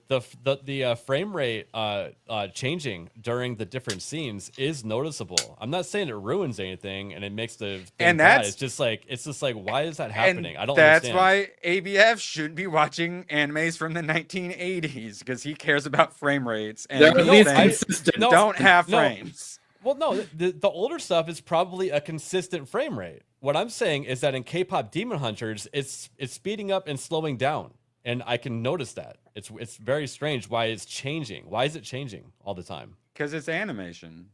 frame rate changing during the different scenes is noticeable. I'm not saying it ruins anything and it makes the thing bad. It's just like why is that happening? I don't understand. That's why ABF shouldn't be watching animes from the 1980s because he cares about frame rates and don't have frames. Well, no, the older stuff is probably a consistent frame rate. What I'm saying is that in K-pop Demon Hunters, it's speeding up and slowing down, and I can notice that. It's very strange why it's changing. Why is it changing all the time? Because it's animation.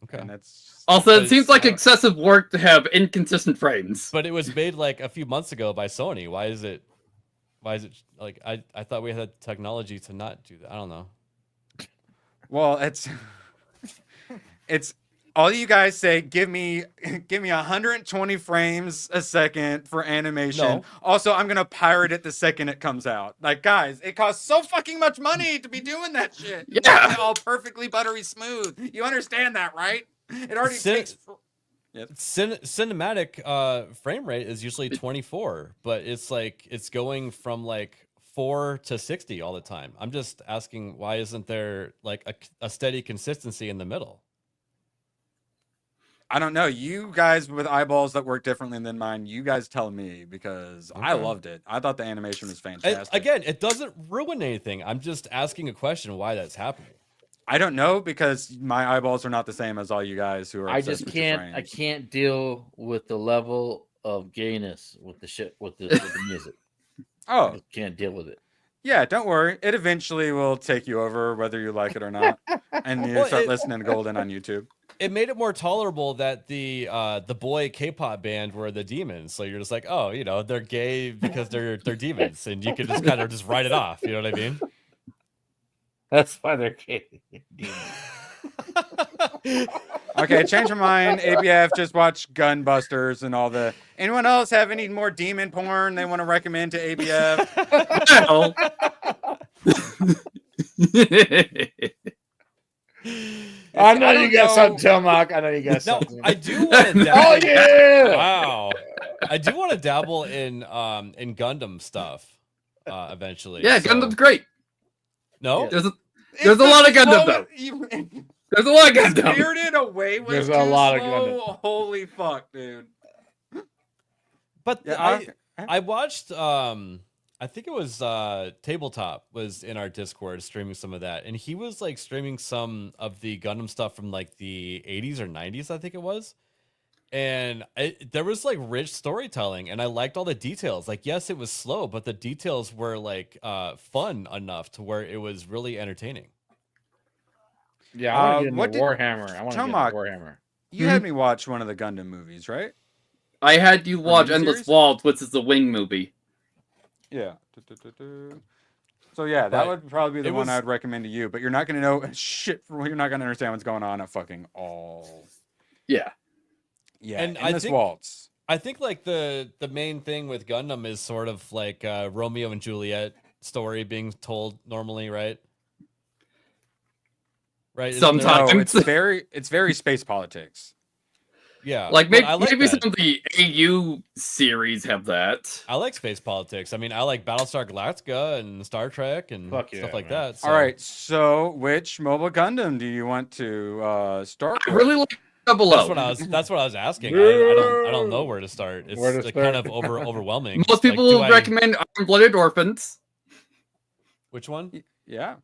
Okay. And that's also, it seems like excessive work to have inconsistent frames. But it was made like a few months ago by Sony. Why is it like I thought we had technology to not do that? I don't know. Well, it's all you guys say, give me 120 frames a second for animation. No. Also, I'm gonna pirate it the second it comes out. Like, guys, it costs so fucking much money to be doing that shit. Yeah. Making it all perfectly buttery smooth. You understand that, right? It already takes. Yep. Cinematic frame rate is usually 24, but it's going from like 4 to 60 all the time. I'm just asking, why isn't there like a steady consistency in the middle? I don't know. You guys with eyeballs that work differently than mine, you guys tell me, because I loved it. I thought the animation was fantastic. Again, it doesn't ruin anything. I'm just asking a question why that's happening. I don't know, because my eyeballs are not the same as all you guys who are. I just can't. I can't deal with the level of gayness with the shit with the music. Oh, I just can't deal with it. Yeah, don't worry. It eventually will take you over, whether you like it or not, and you start listening to Golden on YouTube. It made it more tolerable that the boy K-pop band were the demons. So you're just like, oh, you know, they're gay because they're demons, and you can just kind of just write it off. You know what I mean? That's why they're gay. Okay, change my mind. ABF, just watch Gunbusters and all the. Anyone else have any more demon porn they want to recommend to ABF? I know you got something, Tomac. I know you got something. I do want to dabble. Oh yeah! Wow. I do want to dabble in Gundam stuff eventually. Yeah, so. Gundam's great. No, there's a lot of Gundam though. There's a lot of Gundam. Spirited Away was There's a lot of Gundam. Holy fuck, dude. But Yeah, I watched I think it was Tabletop was in our Discord streaming some of that, and he was like streaming some of the Gundam stuff from like the 80s or 90s, I think it was. And there was like rich storytelling, and I liked all the details. Like, yes, it was slow, but the details were like fun enough to where it was really entertaining. Yeah, I want to get into Warhammer. I want to get into Warhammer. You had me watch one of the Gundam movies, right? I had you watch Endless Waltz, which is the Wing movie. Yeah. So yeah, that would probably be the one I would recommend to you. But you're not going to know shit. You're not going to understand what's going on at fucking all. Yeah. Yeah. And Endless Waltz. I think like the main thing with Gundam is sort of like Romeo and Juliet story being told normally, right? Right. Sometimes it's very space politics. Yeah, like maybe some of the AU series have that. I like space politics. I mean, I like Battlestar Galactica and Star Trek and stuff like that. So. All right, so which mobile Gundam do you want to start? I really like Double O. That's what I was asking. I don't know where to start. It's kind of overwhelming. Most people recommend Iron-Blooded Orphans. Which one? Yeah,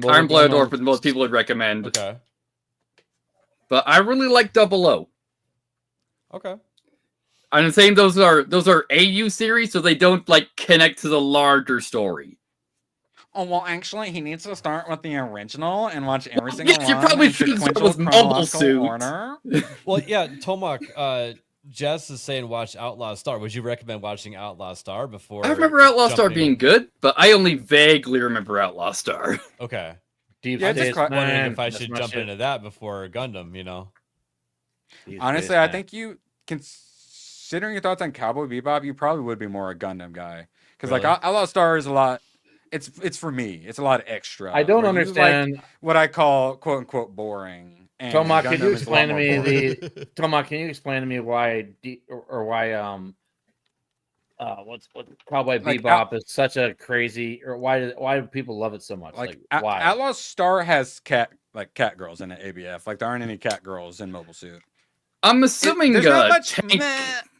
Iron-Blooded Orphans. Most people would recommend. Okay, but I really like Double O. Okay. I'm saying those are AU series, so they don't like connect to the larger story. Oh well, actually, he needs to start with the original and watch every single one. You probably should start with Mobile Suit. Well, yeah, Tomac, Jess is saying watch Outlaw Star. Would you recommend watching Outlaw Star before? I remember Outlaw Star being good, but I only vaguely remember Outlaw Star. Okay. Deep Space wondering if I should jump into that before Gundam, you know. Honestly, I think considering your thoughts on Cowboy Bebop, you probably would be more a Gundam guy. Because like Outlaw Star is a lot. It's for me. It's a lot of extra. I don't understand like what I call "quote unquote" boring. Tomac, can you explain to me Tomac, can you explain to me why what's Cowboy Bebop is such a crazy, or why do people love it so much? Like why? Outlaw Star has cat girls in it. ABF, like there aren't any cat girls in Mobile Suit. I'm assuming there's not much Tank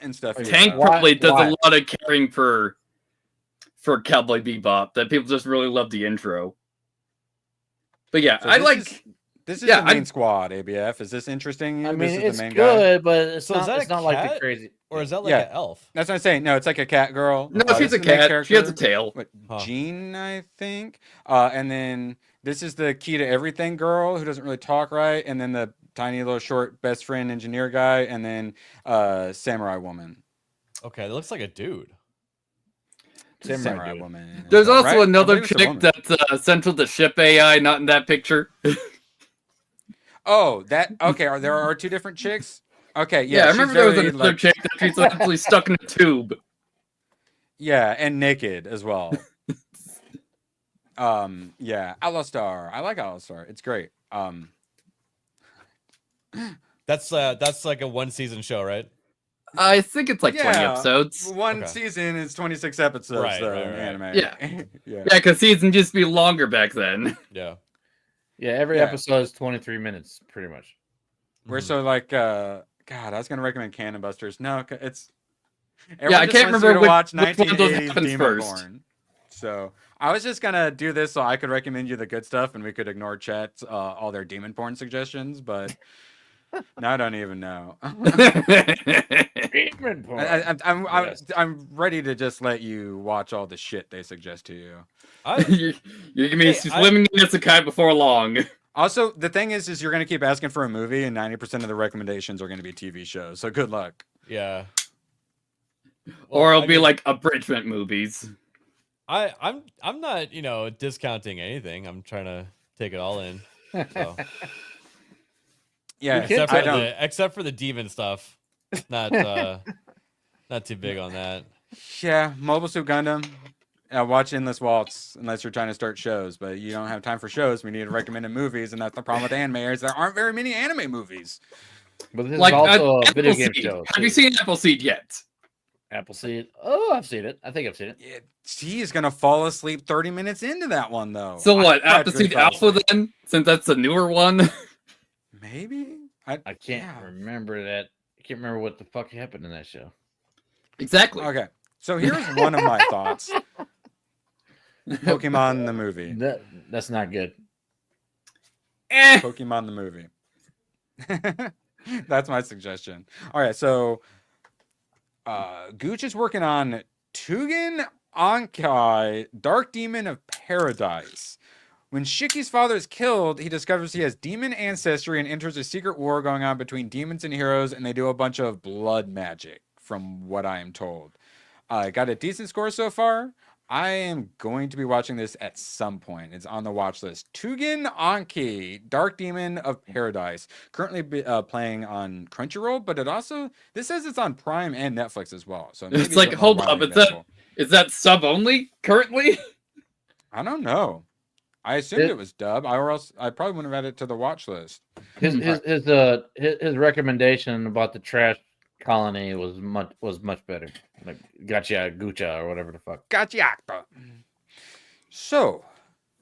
and stuff. Tank probably does a lot of caring for Cowboy Bebop. That people just really love the intro. But yeah, so this is the main squad. ABF, is this interesting? I mean, this it's the main good, but it's not like the crazy. Or is that like an elf? That's what I'm saying. No, it's like a cat girl. No, she's a cat. She has a tail. Jean, I think. And then this is the key to everything girl who doesn't really talk right. And then the tiny little short best friend engineer guy. And then samurai woman. Okay, that looks like a dude. Samurai woman. There's also another chick that's central to ship AI, not in that picture. Oh, that okay. There are two different chicks. Okay, Yeah, I remember there was very, another chick that she's actually stuck in a tube. Yeah, and naked as well. Yeah, Outlaw Star. I like Outlaw Star. It's great. That's like a 1-season show, right? I think it's like 20 episodes. One season is 26 episodes, Right, though, right, in right. anime. Yeah. Yeah. Because seasons used to be longer back then. Yeah. Yeah, every episode is 23 minutes, pretty much. We're so like, God, I was gonna recommend Cannon Busters. No, it's. Yeah, I just can't wants you remember to watch which one of those 1980s happens Demon first. Born. So I was just gonna do this so I could recommend you the good stuff, and we could ignore chat's all their demon porn suggestions. But now I don't even know. Demon porn. I'm ready to just let you watch all the shit they suggest to you. You're gonna be swimming in isekai before long. Also, the thing is you're gonna keep asking for a movie, and 90% of the recommendations are gonna be TV shows. So good luck. Yeah. Or it'll be like abridgment movies. I'm not, discounting anything. I'm trying to take it all in. So. Yeah, except for the demon stuff. Not too big on that. Yeah, Mobile Suit Gundam. Watch Endless Waltz unless you're trying to start shows, but you don't have time for shows. We need to recommend movies, and that's the problem with anime is there aren't very many anime movies. But this is also a video game show. Have you seen Appleseed yet? Appleseed? Oh, I've seen it. I think I've seen it. Yeah, she is gonna fall asleep 30 minutes into that one, though. So what? Appleseed Alpha then? Since that's the newer one? Maybe? I can't remember that. I can't remember what the fuck happened in that show. Exactly. Okay. So here's one of my thoughts. Pokemon the movie. That's not good. Pokemon the movie. That's my suggestion. All right, so Gooch is working on Tugen Ankai, Dark Demon of Paradise. When Shiki's father is killed, he discovers he has demon ancestry and enters a secret war going on between demons and heroes, and they do a bunch of blood magic, from what I am told. I got a decent score so far. I am going to be watching this at some point. It's on the watch list. Tugen Anki, Dark Demon of Paradise. Currently playing on Crunchyroll, but this says it's on Prime and Netflix as well. So it's like, hold up, is that sub only currently? I don't know. I assumed it was dub, or else I probably wouldn't have added it to the watch list. His recommendation about the trash colony was much better. Like Gotcha Gucha or whatever the fuck. Gotcha. So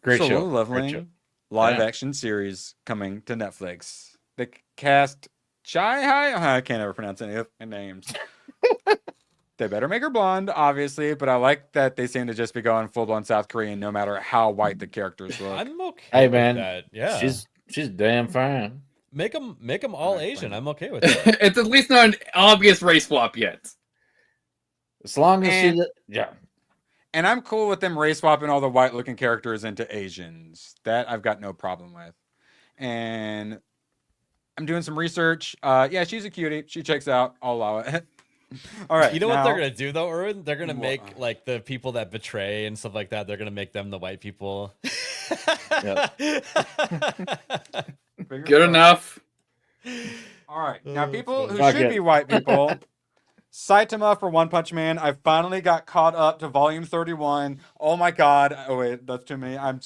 great show. Solo Leveling live action series coming to Netflix. The cast Chai Hai. I can't ever pronounce any of their names. They better make her blonde, obviously, but I like that they seem to just be going full-blown South Korean, no matter how white the characters look. I'm okay. Hey man, with that. Yeah, she's damn fine. Make them all Asian. I'm okay with that. It's at least not an obvious race swap yet. As long as yeah. And I'm cool with them race swapping all the white-looking characters into Asians. That I've got no problem with. And I'm doing some research. Yeah, she's a cutie. She checks out. I'll allow it. All right. You know what they're gonna do though, Erwin? They're gonna make like the people that betray and stuff like that. They're gonna make them the white people. Good enough. All right. Now, people who should be white people, Saitama for One Punch Man. I finally got caught up to volume 31. Oh my god. Oh wait, that's too many. I'm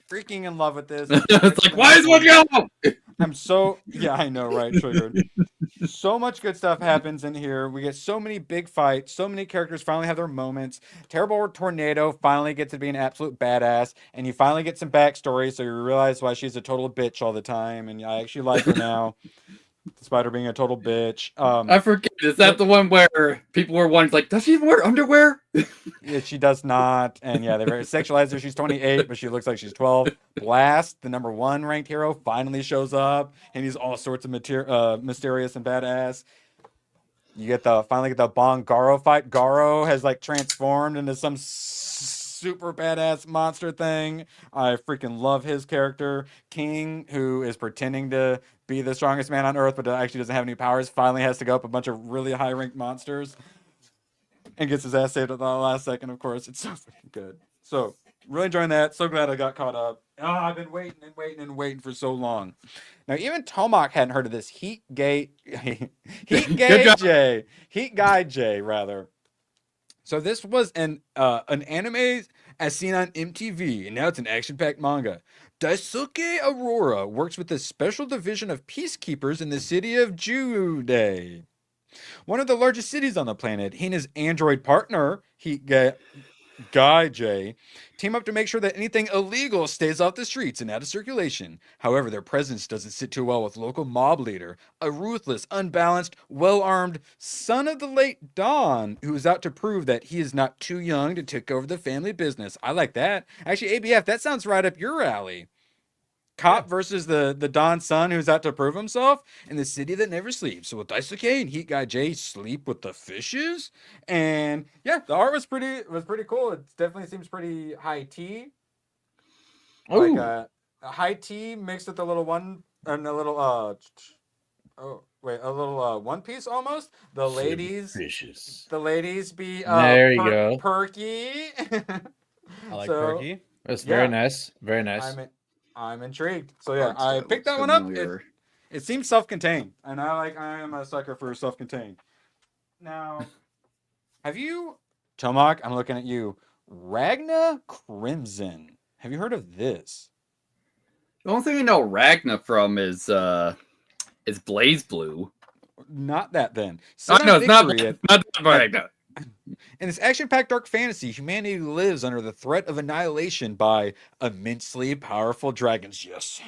freaking in love with this. It's like, why is one yellow? Yeah, I know, right? Triggered. So much good stuff happens in here. We get so many big fights. So many characters finally have their moments. Terrible Tornado finally gets to be an absolute badass. And you finally get some backstory, so you realize why she's a total bitch all the time. And I actually like her now, despite her being a total bitch. I forget. Is that the one where people were wondering, like, does she even wear underwear? Yeah, she does not. And yeah, they very sexualized her. She's 28, but she looks like she's 12. Blast, the number 1 ranked hero, finally shows up, and he's all sorts of mysterious and badass. You finally get the Bong Garo fight. Garo has like transformed into some super badass monster thing. I freaking love his character. King, who is pretending to be the strongest man on Earth, but actually doesn't have any powers, finally has to go up a bunch of really high ranked monsters and gets his ass saved at the last second. Of course, it's so freaking good. So Really enjoying that. So glad I got caught up. Oh, I've been waiting and waiting and waiting for so long. Now, even Tomac hadn't heard of this Heat Guy J, rather. So this was an anime as seen on MTV, and now it's an action-packed manga. Daisuke Aurora works with the special division of peacekeepers in the city of Jude, one of the largest cities on the planet. He and his android partner, Guy J, team up to make sure that anything illegal stays off the streets and out of circulation. However, their presence doesn't sit too well with local mob leader, a ruthless, unbalanced, well-armed son of the late Don, who is out to prove that he is not too young to take over the family business. I like that. Actually, ABF, that sounds right up your alley. Cop versus the Don son who's out to prove himself in the city that never sleeps. So with Daisuke and Heat Guy J sleep with the fishes, and yeah, the art was pretty cool. It definitely seems pretty high tea, like a high tea mixed with a little one piece almost. The ladies be there you go, perky. I like perky. That's very nice, very nice. I'm intrigued. So yeah, I picked that one up. It seems self-contained, and I am a sucker for self-contained. Now, have you, Tomac? I'm looking at you. Ragna Crimson. Have you heard of this? The only thing I know Ragna from is Blaze Blue. Not that then. No, it's not Ragna. In this action-packed dark fantasy, humanity lives under the threat of annihilation by immensely powerful dragons. Yes.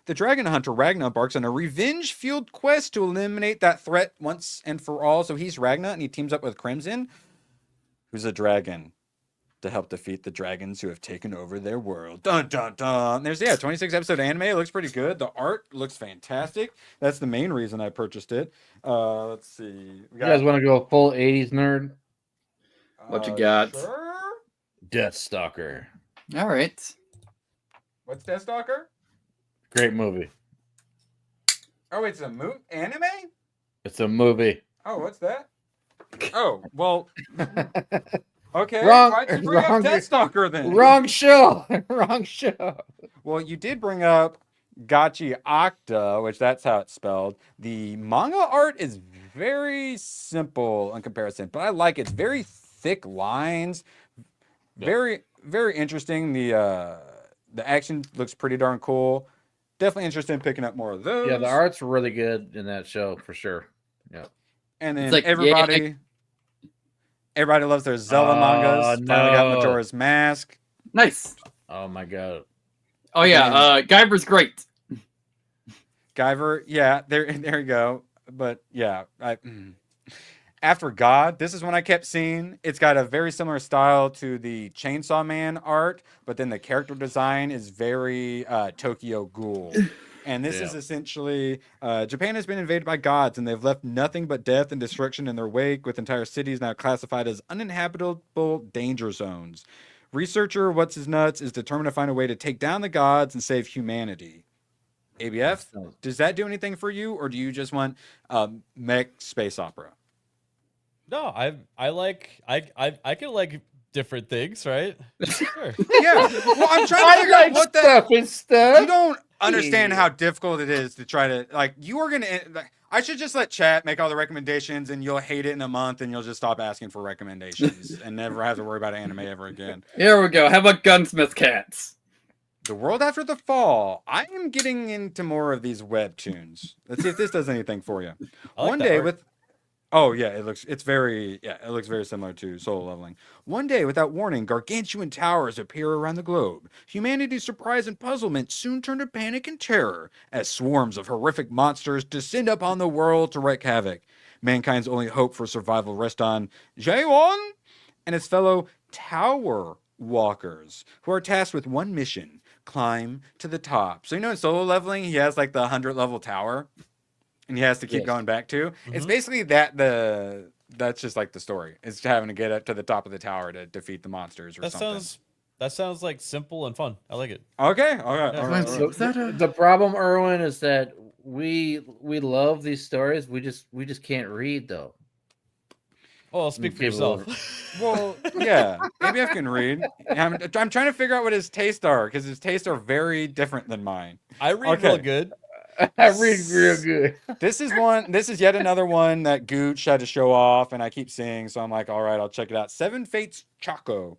The dragon hunter Ragna embarks on a revenge-fueled quest to eliminate that threat once and for all. So he's Ragna, and he teams up with Crimson, who's a dragon, to help defeat the dragons who have taken over their world. Dun, dun, dun. There's, 26-episode anime. It looks pretty good. The art looks fantastic. That's the main reason I purchased it. Let's see. You guys want to go full 80s nerd? What you got? Sure. Deathstalker. All right. What's Deathstalker? Great movie. Oh, it's a anime? It's a movie. Oh, what's that? Oh, well... Okay, wrong, why'd you bring up Deathstalker then? Wrong show. Wrong show. Well, you did bring up Gachi Octa, which that's how it's spelled. The manga art is very simple in comparison, but I like it. It's very thick lines. Very, very interesting. The action looks pretty darn cool. Definitely interested in picking up more of those. Yeah, the art's really good in that show for sure. Yeah. And then everybody loves their Zelda mangas. No. Finally got Majora's Mask. Nice. Oh my god. Oh yeah, Guyver's great. Guyver, yeah, there you go. But yeah, after God, this is one I kept seeing. It's got a very similar style to the Chainsaw Man art, but then the character design is very Tokyo Ghoul. And this is essentially, Japan has been invaded by gods, and they've left nothing but death and destruction in their wake, with entire cities now classified as uninhabitable danger zones. Researcher What's His Nuts is determined to find a way to take down the gods and save humanity. ABF, does that do anything for you, or do you just want mech space opera? No, I can like different things, right? Sure. Yeah. Well, I'm trying to figure out what stuff instead. You don't understand how difficult it is to try to you are gonna. I should just let chat make all the recommendations, and you'll hate it in a month, and you'll just stop asking for recommendations and never have to worry about anime ever again. Here we go. How about Gunsmith Cats? The World After the Fall. I am getting into more of these webtoons. Let's see if this does anything for you. One day with. Oh yeah, it looks very similar to Solo Leveling. One day, without warning, gargantuan towers appear around the globe. Humanity's surprise and puzzlement soon turn to panic and terror as swarms of horrific monsters descend upon the world to wreak havoc. Mankind's only hope for survival rests on Jaewon and his fellow Tower Walkers, who are tasked with one mission: climb to the top. So in Solo Leveling, he has like the 100 level tower. And he has to keep going back to. It's basically that's just like the story. It's having to get up to the top of the tower to defeat the monsters or something. That sounds like simple and fun. I like it. Okay, all right. The problem, Erwin, is that we love these stories. We just can't read though. Well, speak for yourself. Well, yeah, ABF can read. I'm trying to figure out what his tastes are because his tastes are very different than mine. I read real good. I read real good. This is yet another one that Gooch had to show off, and I keep seeing, so I'm like, all right, I'll check it out. Seven Fates Choco.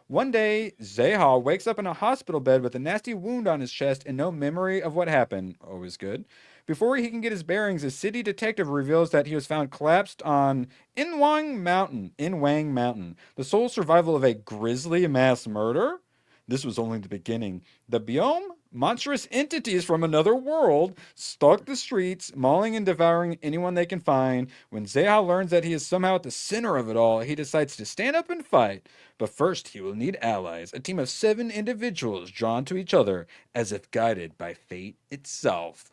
One day, Zeha wakes up in a hospital bed with a nasty wound on his chest and no memory of what happened. Always good. Before he can get his bearings, a city detective reveals that he was found collapsed on Inwang Mountain, the sole survival of a grisly mass murder. This was only the beginning. The biome? Monstrous entities from another world stalk the streets, mauling and devouring anyone they can find. When Zeha learns that he is somehow at the center of it all, he decides to stand up and fight. But first, he will need allies, a team of 7 individuals drawn to each other, as if guided by fate itself.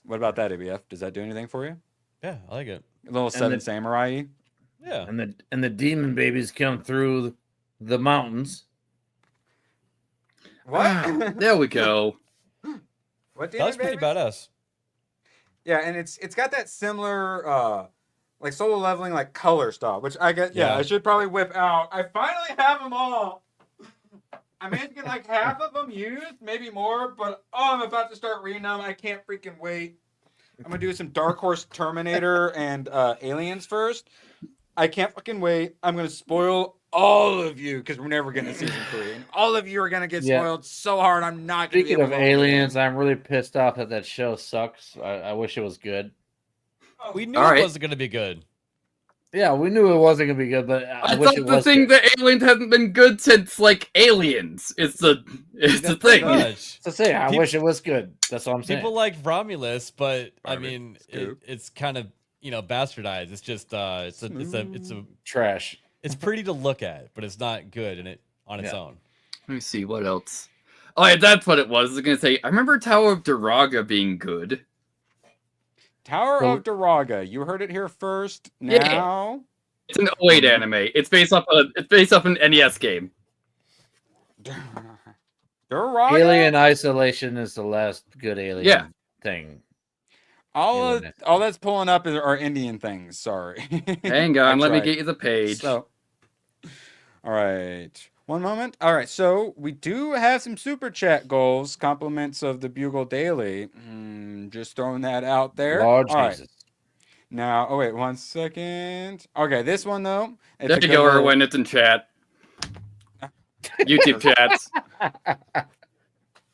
What about that, ABF? Does that do anything for you? Yeah, I like it. A little Seven Samurai. Yeah. And the demon babies come through the mountains. What? There we go. What? That's pretty badass. Yeah, and it's got that similar like solo leveling like color style, which I guess I should probably whip out. I finally have them all. I managed to get like half of them used, maybe more, but I'm about to start reading them. I can't freaking wait. I'm gonna do some Dark Horse Terminator and Aliens first. I can't fucking wait. I'm gonna spoil all of you because we're never getting to season 3, and all of you are gonna get spoiled so hard. I'm not gonna. Speaking of Aliens, I'm really pissed off that show sucks. I wish it was good. We knew it wasn't gonna be good. Yeah, we knew it wasn't gonna be good, but I wish thought it the was thing good. that Aliens hasn't been good since like Aliens. It's the thing. So say I wish it was good. That's all I'm saying. People like Romulus, but I mean, it's kind of bastardized. It's just it's a trash. It's pretty to look at, but it's not good in it on its own. Let me see what else. Oh yeah, that's what it was. I was gonna say. I remember Tower of Daraga being good. Tower of Daraga. You heard it here first. Now it's an 08 anime. It's based off an NES game. Daraga? Alien Isolation is the last good Alien thing. All that's pulling up are Indian things. Sorry. Hang on, let me get you the page. So, all right. One moment. All right. So we do have some super chat goals, compliments of the Bugle Daily. Just throwing that out there. Lord all Jesus. Right. Now, oh wait, 1 second. Okay, this one though. There you go, Erwin. It's in chat. YouTube chats.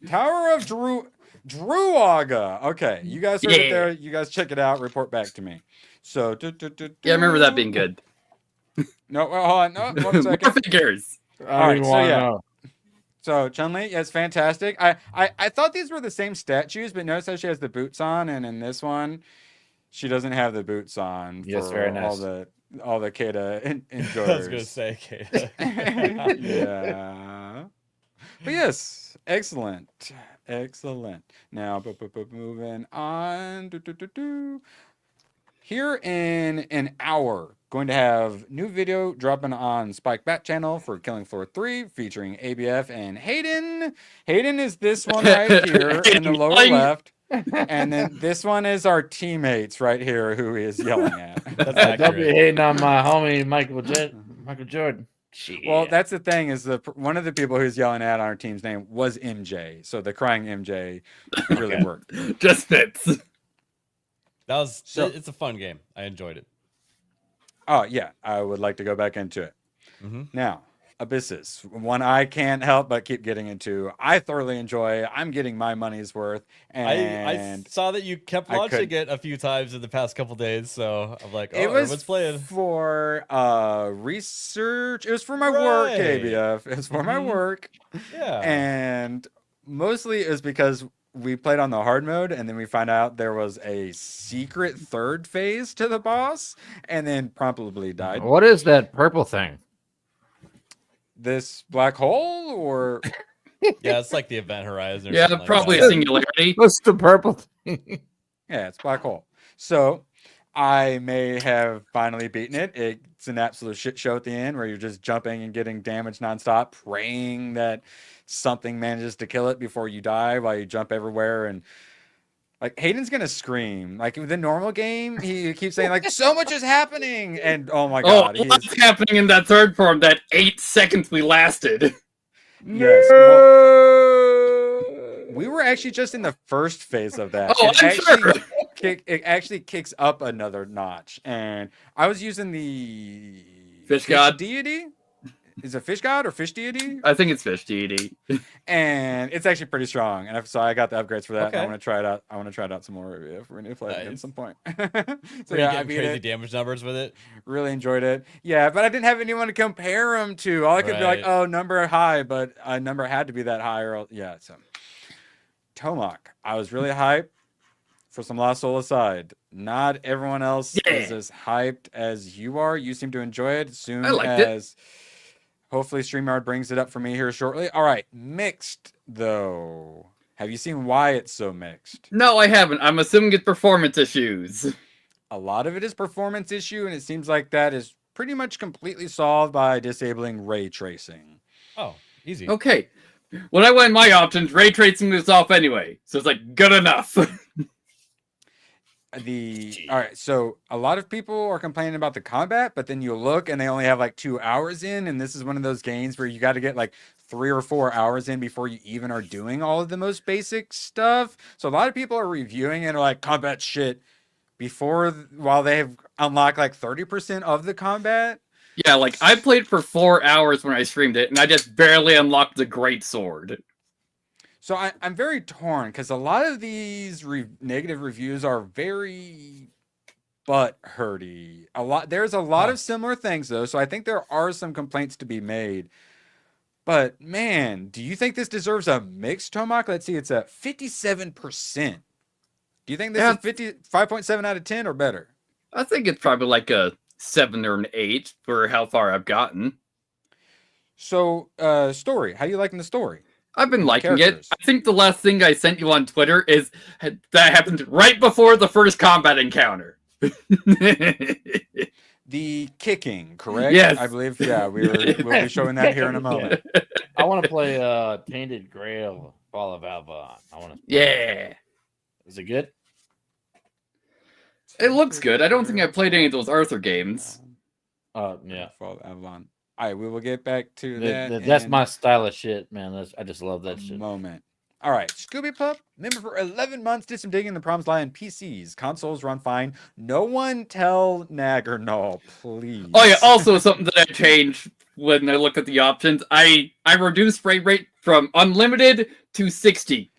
Tower of Druaga. Okay, you guys heard it there. You guys check it out. Report back to me. So, yeah, I remember that being good. No, hold on. No, 1 second. More figures. All right, so yeah. So Chun-Li, yes, fantastic. I thought these were the same statues, but notice how she has the boots on, and in this one, she doesn't have the boots on. Yes, very nice. All the Kata enjoyers. I was gonna say Kata. Yeah. But yes, excellent. Now, moving on. Here in an hour, going to have new video dropping on Spike Bat channel for Killing Floor 3 featuring ABF and Hayden. Hayden is this one right here in the lower left. And then this one is our teammates right here who he is yelling at. Don't be hating on my homie Michael Jordan. Well, that's the thing is one of the people who's yelling at on our team's name was MJ. So the crying MJ really worked. Just fits. It's a fun game. I enjoyed it. Oh, yeah. I would like to go back into it. Now, Abysses. One I can't help but keep getting into. I thoroughly enjoy. I'm getting my money's worth. And I saw that you kept launching it a few times in the past couple days. So I'm like, it was everyone's playing. For research. It was for my work, ABF. It was for my work. Yeah. And mostly it was because we played on the hard mode, and then we find out there was a secret third phase to the boss, and then promptly died. What is that purple thing? This black hole, or yeah, it's like the event horizon. Yeah, probably a singularity. What's the purple thing? Yeah, it's black hole. So I may have finally beaten it. It's an absolute shit show at the end where you're just jumping and getting damage nonstop, praying that something manages to kill it before you die while you jump everywhere. And Like Hayden's gonna scream. Like with the normal game, he keeps saying like so much is happening, and oh my god, what's happening in that third form? That 8 seconds we lasted. Yes. Well, we were actually just in the first phase of that. Oh, It actually kicks up another notch, and I was using the Fish God deity. Is it fish god or fish deity? I think it's fish deity. And it's actually pretty strong. And so I got the upgrades for that. Okay. And I want to try it out. I want to try it out some more if we're going to play it at some point. So yeah, I beat crazy damage numbers with it. Really enjoyed it. Yeah, but I didn't have anyone to compare them to. All I could be like, oh, number high, but a number had to be that high. Or yeah, so Tomac, I was really hyped for some Lost Soul aside. Not everyone else is as hyped as you are. You seem to enjoy it soon as. Hopefully StreamYard brings it up for me here shortly. All right, mixed though. Have you seen why it's so mixed? No, I haven't. I'm assuming it's performance issues. A lot of it is performance issue, and it seems like that is pretty much completely solved by disabling ray tracing. Oh, easy. Okay. When I went my options, ray tracing was off anyway, so it's like good enough. All right, so a lot of people are complaining about the combat, but then you look and they only have like 2 hours in, and this is one of those games where you got to get like 3 or 4 hours in before you even are doing all of the most basic stuff. So a lot of people are reviewing it and are like, combat shit, while they have unlocked like 30% of the combat. Yeah, like I played for 4 hours when I streamed it, and I just barely unlocked the great sword. So I'm very torn because a lot of these negative reviews are very butt hurty. There's a lot of similar things though, so I think there are some complaints to be made. But man, do you think this deserves a mixed, Tomac? Let's see, it's at 57%. Do you think this is 5.7 out of 10 or better? I think it's probably like a 7 or an 8 for how far I've gotten. So, story. How you liking the story? I've been liking it. I think the last thing I sent you on Twitter is that happened right before the first combat encounter. The kicking, correct? Yes. I believe, yeah, we'll be showing that here in a moment. I want to play Tainted Grail, Fall of Alba. Yeah. Is it good? It looks good. I don't think I played any of those Arthur games. Yeah. Fall of Avalon. All right, we will get back to that. That's my style of shit, man. I just love that shit. Moment. All right, Scooby Pup, member for 11 months, did some digging. The problems lie in PCs. Consoles run fine. No one tell Nagger no, please. Oh yeah, also something that I changed when I looked at the options. I reduced frame rate from unlimited to 60.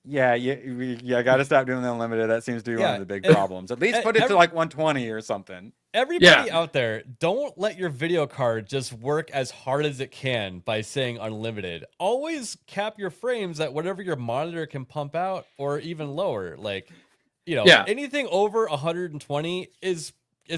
Yeah, I got to stop doing the unlimited. That seems to be one of the big problems. At least put it to like 120 or something. Everybody out there, don't let your video card just work as hard as it can by saying unlimited. Always cap your frames at whatever your monitor can pump out, or even lower. Like, anything over 120 is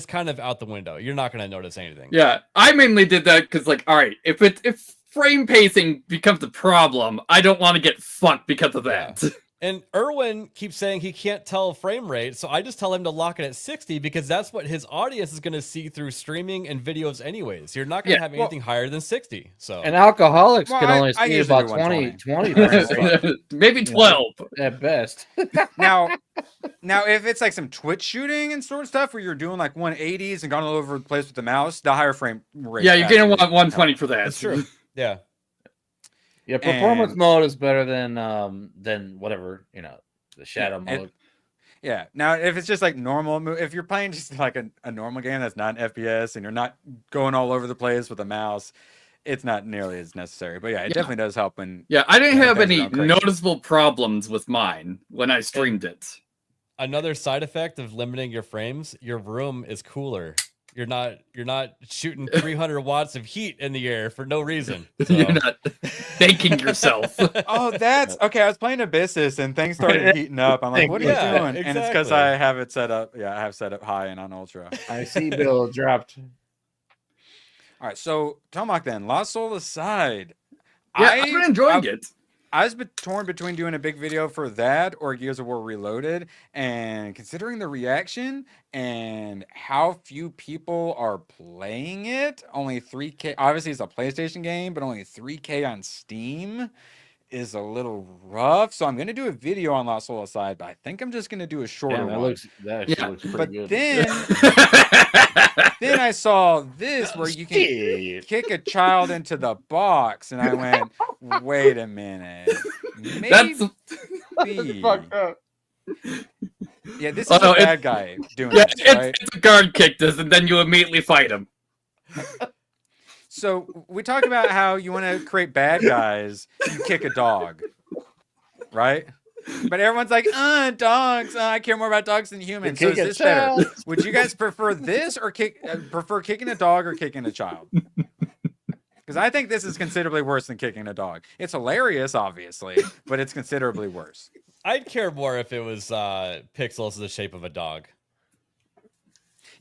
kind of out the window. You're not going to notice anything. Yeah, I mainly did that because, like, all right, if frame pacing becomes a problem, I don't want to get fucked because of that. Yeah. And Erwin keeps saying he can't tell frame rate, so I just tell him to lock it at 60 because that's what his audience is going to see through streaming and videos anyways. You're not going to have anything higher than 60. So and alcoholics can only see about 20 maybe 12 at best. Now if it's like some Twitch shooting and sort of stuff where you're doing like 180s and gone all over the place with the mouse, the higher frame rate. Yeah, you're going to want 120 for that. That's true. Yeah. Yeah, performance mode is better than whatever, the shadow mode. Yeah. Now, if it's just like normal, if you're playing just like a normal game that's not an FPS and you're not going all over the place with a mouse, it's not nearly as necessary. But yeah, it definitely does help when. Yeah, I didn't have any noticeable problems with mine when I streamed it. Another side effect of limiting your frames, your room is cooler. You're not shooting 300 watts of heat in the air for no reason. So. You're not baking yourself. Oh, that's okay. I was playing Abyssus and things started heating up. I'm like, what are you doing? Exactly. And it's because I have it set up. Yeah, I have set up high and on ultra. I see Bill dropped. All right, so Tomac then, Lost Soul aside. Yeah, I've been enjoying it. I was torn between doing a big video for that or Gears of War Reloaded, and considering the reaction and how few people are playing it, only 3K. Obviously, it's a PlayStation game, but only 3K on Steam. is a little rough, so I'm gonna do a video on Lost Soul Aside, but I think I'm just gonna do a shorter one. That actually looks pretty good. Then I saw this where you can kick a child into the box, and I went, wait a minute. Maybe. That's fucked up. Yeah, this is a bad guy doing this, right? It's a guard kick this, and then you immediately fight him. So we talk about how you want to create bad guys, you kick a dog, right? But everyone's like, dogs. I care more about dogs than humans. So is this better? Would you guys prefer this or prefer kicking a dog or kicking a child? Because I think this is considerably worse than kicking a dog. It's hilarious, obviously, but it's considerably worse. I'd care more if it was pixels in the shape of a dog.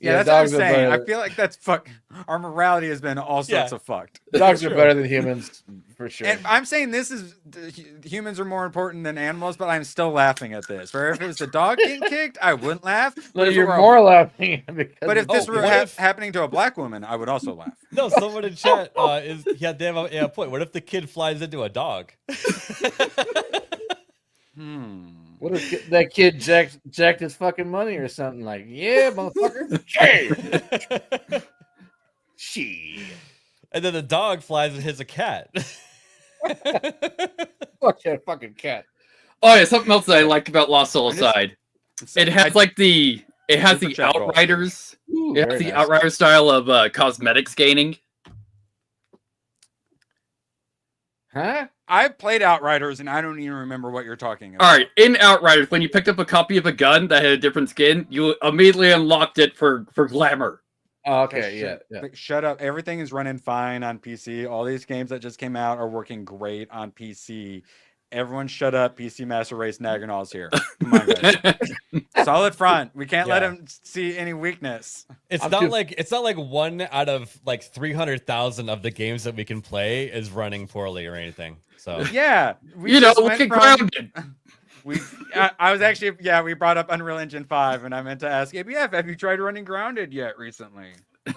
Yeah, that's what I'm saying. I feel like that's fuck. Our morality has been all sorts of fucked. Dogs are better than humans, for sure. And I'm saying this is humans are more important than animals, but I'm still laughing at this. Where if it was the dog getting kicked, I wouldn't laugh. But you're more laughing. But if this were happening to a black woman, I would also laugh. No, someone in chat they have a point. What if the kid flies into a dog? What if that kid jacked his fucking money or something? Like, yeah, motherfucker. She. And then the dog flies and hits a cat. Fuck that fucking cat. Oh yeah, something else that I like about Lost Soul Aside. It has the Outriders. It has the Outrider style of cosmetics gaining. Huh? I played Outriders and I don't even remember what you're talking about. All right, in Outriders, when you picked up a copy of a gun that had a different skin, you immediately unlocked it for glamour. Oh, okay, yeah. Shut up. Everything is running fine on PC. All these games that just came out are working great on PC. Everyone shut up. PC Master Race Naganal's here. Come on, guys. Solid front. We can't let him see any weakness. It's not like 1 out of like 300,000 of the games that we can play is running poorly or anything. So yeah, look at Grounded. I was actually we brought up Unreal Engine 5 and I meant to ask ABF, have you tried running Grounded yet recently?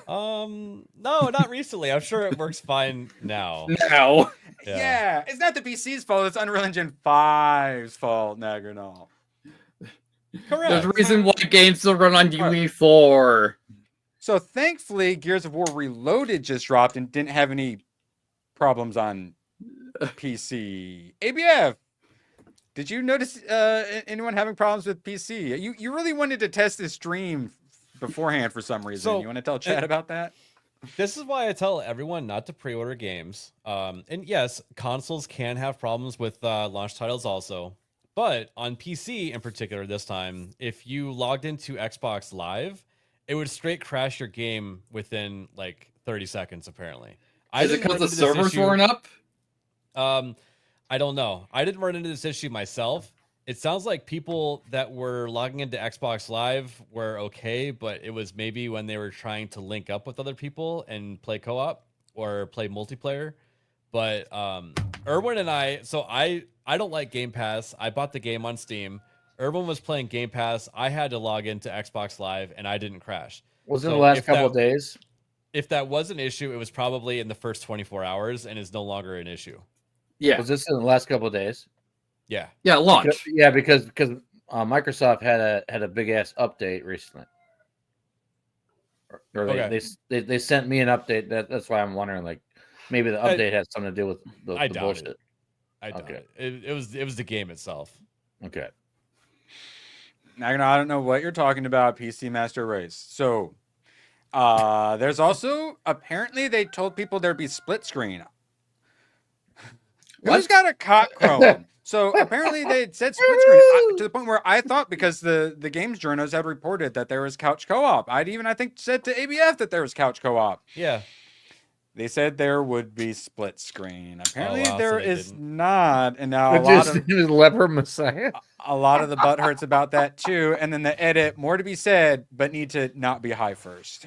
No, not recently. I'm sure it works fine now. Yeah, it's not the PC's fault, it's Unreal Engine 5's fault, Naganal. Correct. There's a reason why games still run on UE4. So thankfully Gears of War Reloaded just dropped and didn't have any problems on PC. ABF, did you notice anyone having problems with PC? You really wanted to test this stream beforehand for some reason. You want to tell chat about that? This is why I tell everyone not to pre-order games. And yes, consoles can have problems with launch titles also. But on PC in particular this time, if you logged into Xbox Live, it would straight crash your game within like 30 seconds apparently. Is it because the servers weren't up? I don't know. I didn't run into this issue myself. It sounds like people that were logging into Xbox Live were okay, but it was maybe when they were trying to link up with other people and play co-op or play multiplayer. But Erwin and I don't like Game Pass. I bought the game on Steam. Erwin was playing Game Pass. I had to log into Xbox Live and I didn't crash. Was it the last couple of days? If that was an issue, it was probably in the first 24 hours and is no longer an issue. Yeah. Was this in the last couple of days? Yeah. Yeah, launch. Because Microsoft had a big ass update recently. They sent me an update. That's why I'm wondering, like, maybe the update has something to do with the bullshit. I doubt it. It was the game itself. Okay. I don't know what you're talking about, PC Master Race. So there's also apparently they told people there'd be split screen. Who's got a cock crowing? So apparently they said split screen to the point where I thought, because the games journals had reported that there was couch co-op. I think said to ABF that there was couch co-op. Yeah. They said there would be split screen. Apparently there is didn't. Not. And now a lot of Leper Messiah. A lot of the butt hurts about that too. And then the edit, more to be said, but need to not be high first.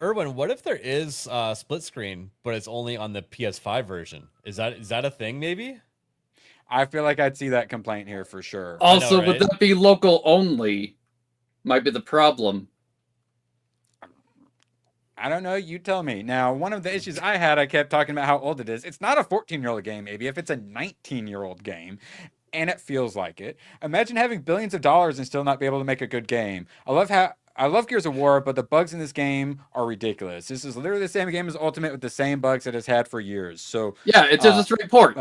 Erwin, what if there is split screen, but it's only on the PS5 version? Is that a thing maybe? I feel like I'd see that complaint here for sure. Also, would that be local only? Might be the problem. I don't know. You tell me. Now, one of the issues I kept talking about how old it is. It's not a 14-year-old game, maybe if it's a 19-year-old game. And it feels like it. Imagine having billions of dollars and still not be able to make a good game. I love Gears of War, but the bugs in this game are ridiculous. This is literally the same game as Ultimate with the same bugs it has had for years. So yeah, it's just a straight port.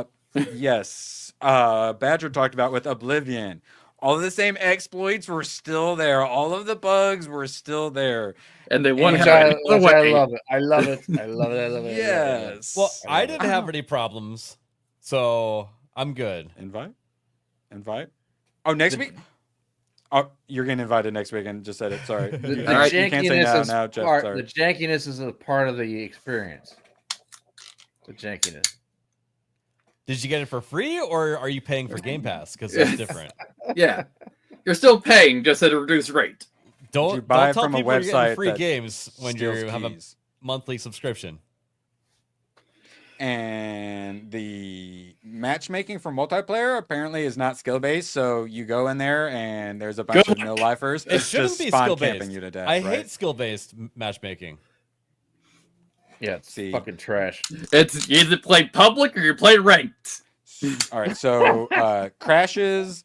Yes. Badger talked about with Oblivion. All of the same exploits were still there. All of the bugs were still there. And they won. I love it. I love it. I love it. I love it. Yes. Well, I didn't have any problems, so I'm good. Invite. Oh, next week? Oh, you're getting invited next week and just said it. Sorry. The you jankiness can't say now, Jeff. Sorry. The jankiness is a part of the experience. The jankiness. Did you get it for free, or are you paying for Game Pass? Because that's different. Yeah, you're still paying, just at a reduced rate. Don't tell people you're getting free games when you have a monthly subscription. And the matchmaking for multiplayer apparently is not skill based. So you go in there and there's a bunch of no lifers. It shouldn't be skill based. You to death, I hate skill based matchmaking. Yeah, it's fucking trash. It's you either play public or you play ranked. All right, so crashes,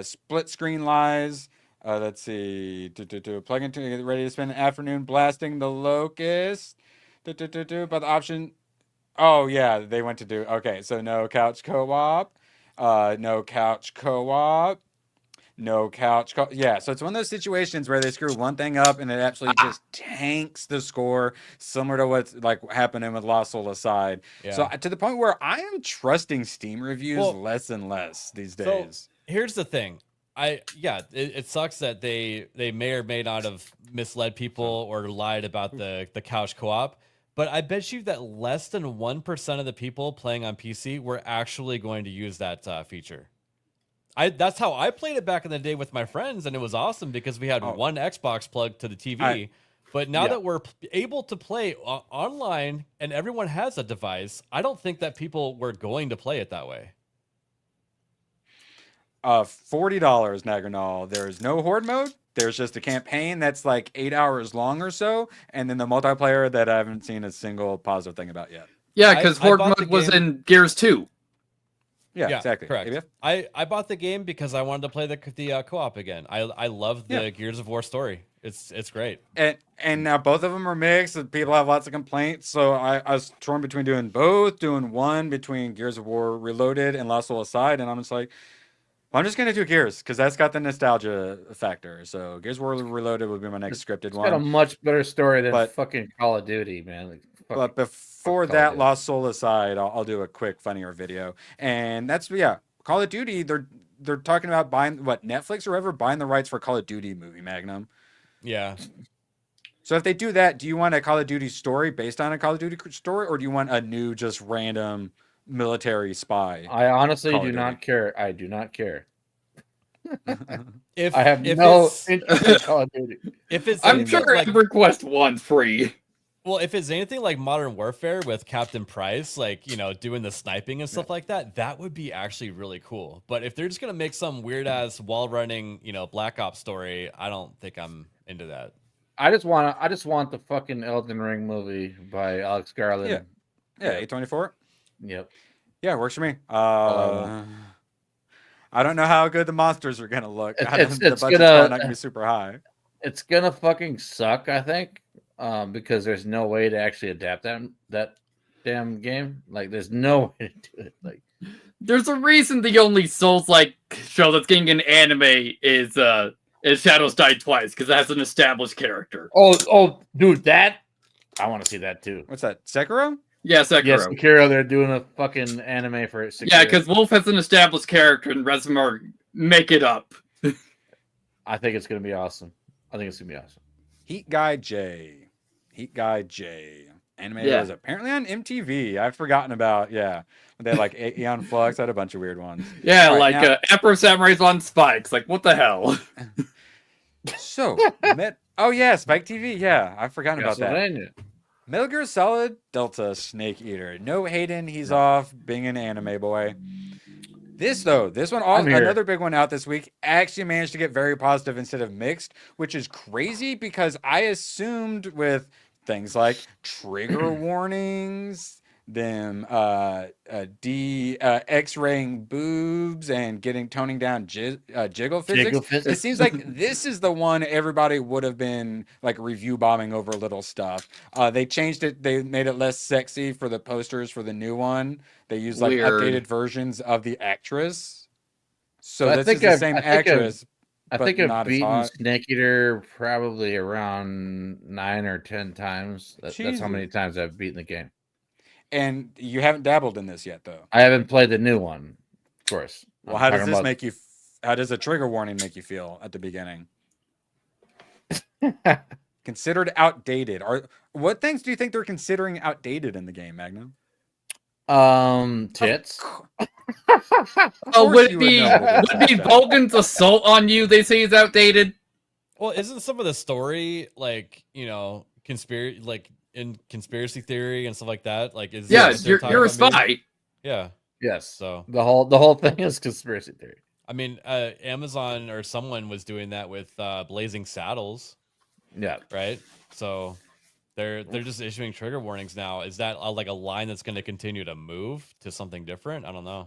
split screen lies. Let's see. Plug into get ready to spend an afternoon blasting the locust. But the option. Oh yeah, they went to do. Okay, so no couch co-op, no couch co-op, no couch. Yeah, so it's one of those situations where they screw one thing up and it absolutely just tanks the score, similar to what's like happening with Lost Soul Aside. Yeah. So to the point where I am trusting Steam reviews less and less these days. So here's the thing. It sucks that they may or may not have misled people or lied about the couch co-op. But I bet you that less than 1% of the people playing on PC were actually going to use that feature. That's how I played it back in the day with my friends, and it was awesome because we had one Xbox plugged to the TV. But now that we're able to play online and everyone has a device, I don't think that people were going to play it that way. $40, Nagranal. There's no horde mode. There's just a campaign that's like 8 hours long or so, and then the multiplayer that I haven't seen a single positive thing about yet. Yeah, because horde mode was in Gears 2. Yeah, exactly. Correct. ABF? I bought the game because I wanted to play the co-op again. I love the Gears of War story. It's great. And now both of them are mixed, and people have lots of complaints. So I was torn between doing both, doing one between Gears of War Reloaded and Lost Soul Aside, and I'm just like, I'm just gonna do Gears because that's got the nostalgia factor. So Gears of War Reloaded would be my next scripted one. It's got a much better story than fucking Call of Duty, man. But before that, Lost Soul Aside, I'll do a quick funnier video. And that's Call of Duty. They're talking about buying Netflix or whatever, buying the rights for Call of Duty movie Magnum. Yeah. So if they do that, do you want a Call of Duty story based on a Call of Duty story, or do you want a new just random military spy? I honestly do not care. I do not care. If I have no interest in Call of Duty. I'm sure I'd request one free. Well, if it's anything like Modern Warfare with Captain Price, like, doing the sniping and stuff like that, that would be actually really cool. But if they're just going to make some weird ass wall running, Black Ops story, I don't think I'm into that. I just want the fucking Elden Ring movie by Alex Garland. Yeah, A24. Yep. Yeah, works for me. I don't know how good the monsters are gonna look. The budget's probably not gonna be super high. It's gonna fucking suck, I think, because there's no way to actually adapt that damn game. Like, there's no way to do it. Like, there's a reason the only Souls-like show that's getting an anime is Shadows Die Twice, because it has an established character. Oh, dude, I want to see that too. What's that? Sekiro? Yeah, Sekiro. Yes, Sekiro. They're doing a fucking anime for it. Yeah, because Wolf has an established character, and Reznor make it up. I think it's gonna be awesome. Heat Guy J. Anime was apparently on MTV. I've forgotten about. Yeah, they had like Aeon Flux. I had a bunch of weird ones. Yeah, right, like Emperor Samurai's on Spikes. Like, what the hell? So, Spike TV. Yeah, I've forgotten about that. Metal Gear Solid Delta Snake Eater. No Hayden, he's off being an anime boy. This one, another big one out this week, actually managed to get very positive instead of mixed, which is crazy because I assumed with things like trigger warnings, them X-raying boobs and toning down jiggle physics. It seems like this is the one everybody would have been like review bombing over little stuff. They changed it. They made it less sexy for the posters for the new one. They used like updated versions of the actress. So this is the same actress. I think I've beaten Snake Eater probably around 9 or 10 times. That's how many times I've beaten the game. And you haven't dabbled in this yet, though. I haven't played the new one, of course. Well, how does this make you? How does a trigger warning make you feel at the beginning? Considered outdated. What things do you think they're considering outdated in the game, Magnum? Tits. Would be Vulcan's assault on you? They say is outdated. Well, isn't some of the story like conspiracy, like in conspiracy theory and stuff like that? Like, you're a spy. Yeah. Yes. So the whole thing is conspiracy theory. I mean, Amazon or someone was doing that with Blazing Saddles. Yeah. Right. So they're just issuing trigger warnings now. Is that like a line that's going to continue to move to something different? I don't know.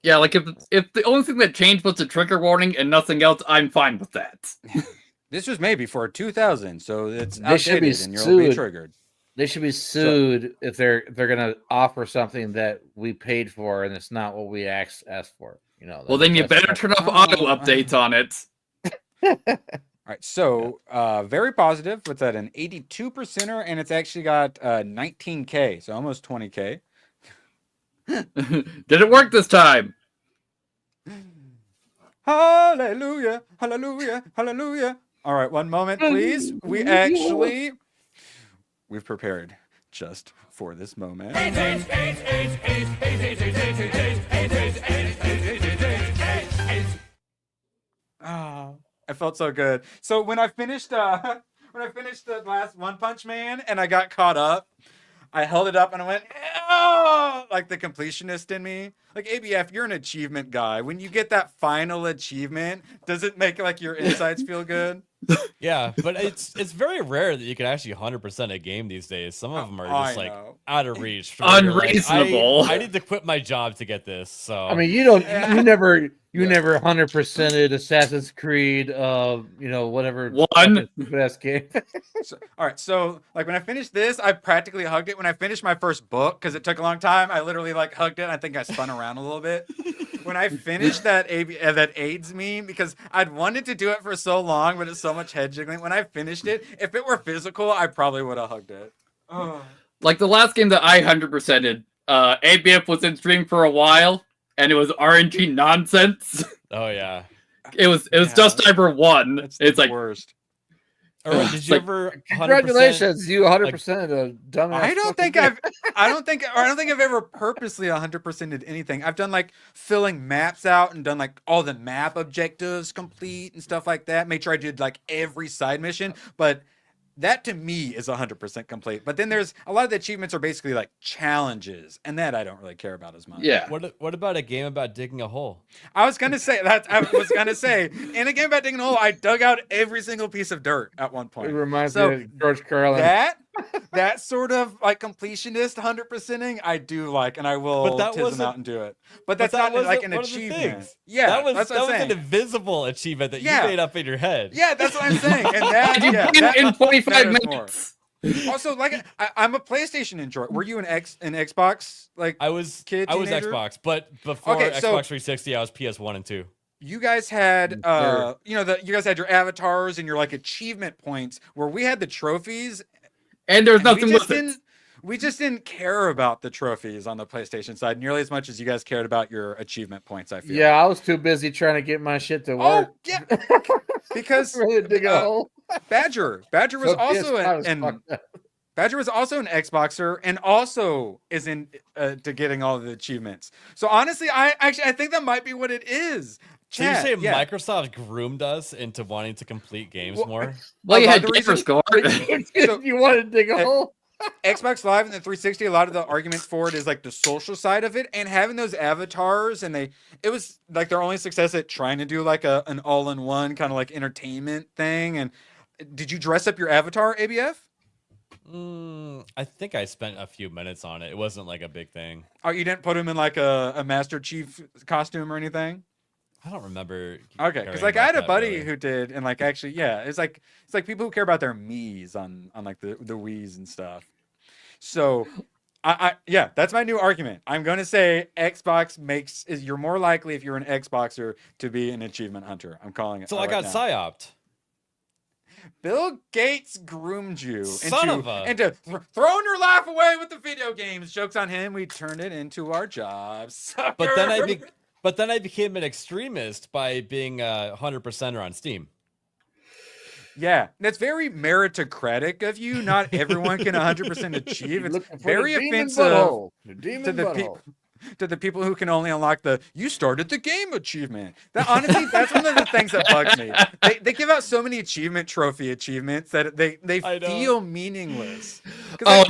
Yeah, like if the only thing that changed was the trigger warning and nothing else, I'm fine with that. This was made before 2000, so it's outdated and you'll be triggered. They should be sued if they're gonna offer something that we paid for and it's not what we asked for. Well, then you better turn off auto updates on it. All right, so very positive. What's that? An 82%er, and it's actually got 19K, so almost 20K. Did it work this time? Hallelujah, hallelujah, hallelujah. All right, one moment, please. We've prepared just for this moment. Oh, I felt so good. So when I finished the last One Punch Man and I got caught up, I held it up and I went, oh, like the completionist in me. Like, ABF, you're an achievement guy. When you get that final achievement, does it make like your insides feel good? Yeah, but it's very rare that you can actually 100% a game these days. Some of them are just like out of reach. Unreasonable. Like, I need to quit my job to get this. So I mean, you never 100%ed Assassin's Creed, whatever one best game. All right, so like when I finished this, I practically hugged it. When I finished my first book, because it took a long time, I literally like hugged it. I think I spun around a little bit. When I finished that AIDS meme, because I'd wanted to do it for so long, but it's so much head jiggling. When I finished it, if it were physical, I probably would have hugged it. Like the last game that I 100%ed, ABF was in stream for a while, and it was RNG nonsense. Oh yeah, it was Dust Diver 1. It's like worst. Or did you ever? Congratulations, you 100% a dumbass. I don't think I've ever purposely 100%ed anything. I've done like filling maps out and done like all the map objectives complete and stuff like that. Made sure I did like every side mission, but that to me is 100% complete. But then there's a lot of the achievements are basically like challenges, and that I don't really care about as much. Yeah. What about a game about digging a hole? I was gonna say in a game about digging a hole, I dug out every single piece of dirt at one point. It reminds me of George Carlin. That sort of like completionist 100%ing I do like, and I will tism out and do it. But that's not like an achievement. Yeah, that was an invisible achievement that you made up in your head. Yeah, that's what I'm saying. And that in 25 minutes. Also, like I'm a PlayStation enjoyer. Were you an Xbox like I was kid? I was teenager? Xbox, but before Xbox 360, I was PS1 and 2. You guys had you guys had your avatars and your like achievement points, where we had the trophies. And there's nothing with it. We just didn't care about the trophies on the PlayStation side nearly as much as you guys cared about your achievement points, I feel. Yeah, I was too busy trying to get my shit to work. Oh, yeah. Because dig a hole. Badger was also Badger was also an Xboxer and also is in to getting all the achievements. So honestly, I think that might be what it is. So you say Microsoft groomed us into wanting to complete games more? Well, you had gamer score. So you wanted to dig a hole? Xbox Live and the 360, a lot of the arguments for it is like the social side of it, and having those avatars, and it was like their only success at trying to do like an all-in-one kind of like entertainment thing. And did you dress up your avatar, ABF? I think I spent a few minutes on it. It wasn't like a big thing. Oh, you didn't put him in like a Master Chief costume or anything? I don't remember. Okay, because like I had a buddy who did, and like actually, yeah, it's like people who care about their Mii's on like the Wii's and stuff. So, yeah, that's my new argument. I'm gonna say Xbox you're more likely if you're an Xboxer to be an achievement hunter. I'm calling it. So I got psyoped. Bill Gates groomed you into throwing your life away with the video games. Joke's on him. We turned it into our jobs. Sucker. But then I became an extremist by being 100%er on Steam. Yeah, that's very meritocratic of you. Not everyone can 100% achieve. It's very offensive to the people who can only unlock you started the game achievement. That honestly, that's one of the things that bugs me. They give out so many trophy achievements that they feel meaningless. I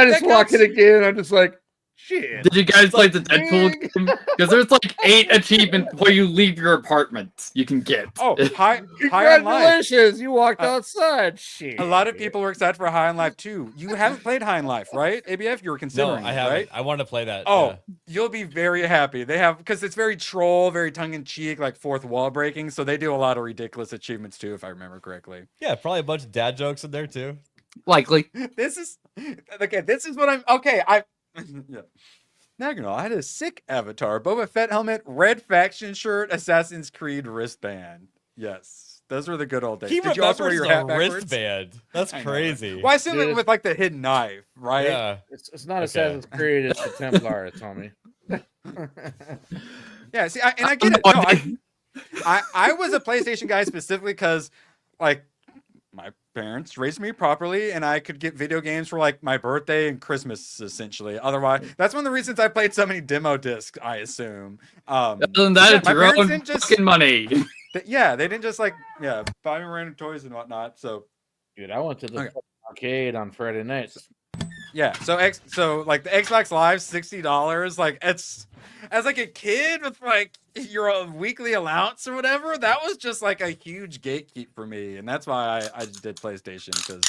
just walk in again. I'm just like, shit. Did you guys play the Deadpool game? Because there's like 8 achievements before you leave your apartment you can get. Oh, high congratulations! You walked outside. Shit. A lot of people were excited for High on Life too. You haven't played High on Life, right? ABF, you were considering. No, I haven't. Right? I want to play that. Oh, you'll be very happy. They have because it's very troll, very tongue in cheek, like fourth wall breaking. So they do a lot of ridiculous achievements too, if I remember correctly. Yeah, probably a bunch of dad jokes in there too. Likely. This is what I'm okay. Yeah. Now you know I had a sick avatar, Boba Fett helmet, red faction shirt, Assassin's Creed wristband. Yes, those were the good old days. Did you also wear your hat backwards? Wristband. That's crazy. Well, I assume it with like the hidden knife, right? Yeah, it's not Assassin's Creed. It's the Templar, Tommy. Yeah. See, I get it. No, I was a PlayStation guy specifically because like my parents raised me properly and I could get video games for like my birthday and Christmas essentially. Otherwise, that's one of the reasons I played so many demo discs, I assume. Other than that, it's your own fucking money. They didn't just like buy me random toys and whatnot. So dude, I went to the arcade on Friday nights. Yeah, so like the Xbox Live $60, like it's as like a kid with like your weekly allowance or whatever, that was just like a huge gatekeep for me, and that's why I did PlayStation because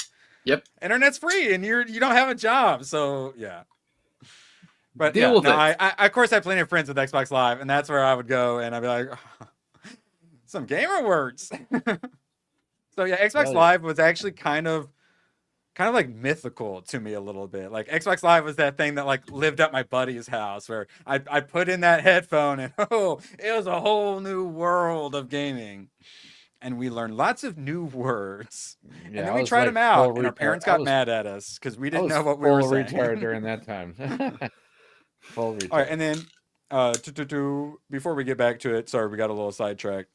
internet's free and you don't have a job, so yeah. But Deal with it. I of course have plenty of friends with Xbox Live, and that's where I would go and I'd be like, some gamer words. So yeah, Xbox Live was actually kind of like mythical to me a little bit. Like Xbox Live was that thing that like lived at my buddy's house where I put in that headphone and it was a whole new world of gaming. And we learned lots of new words. Yeah, and then we tried them out and our parents got mad at us because we didn't know what we were saying. Retard during that time. Full retard. All right, and then before we get back to it, sorry, we got a little sidetracked.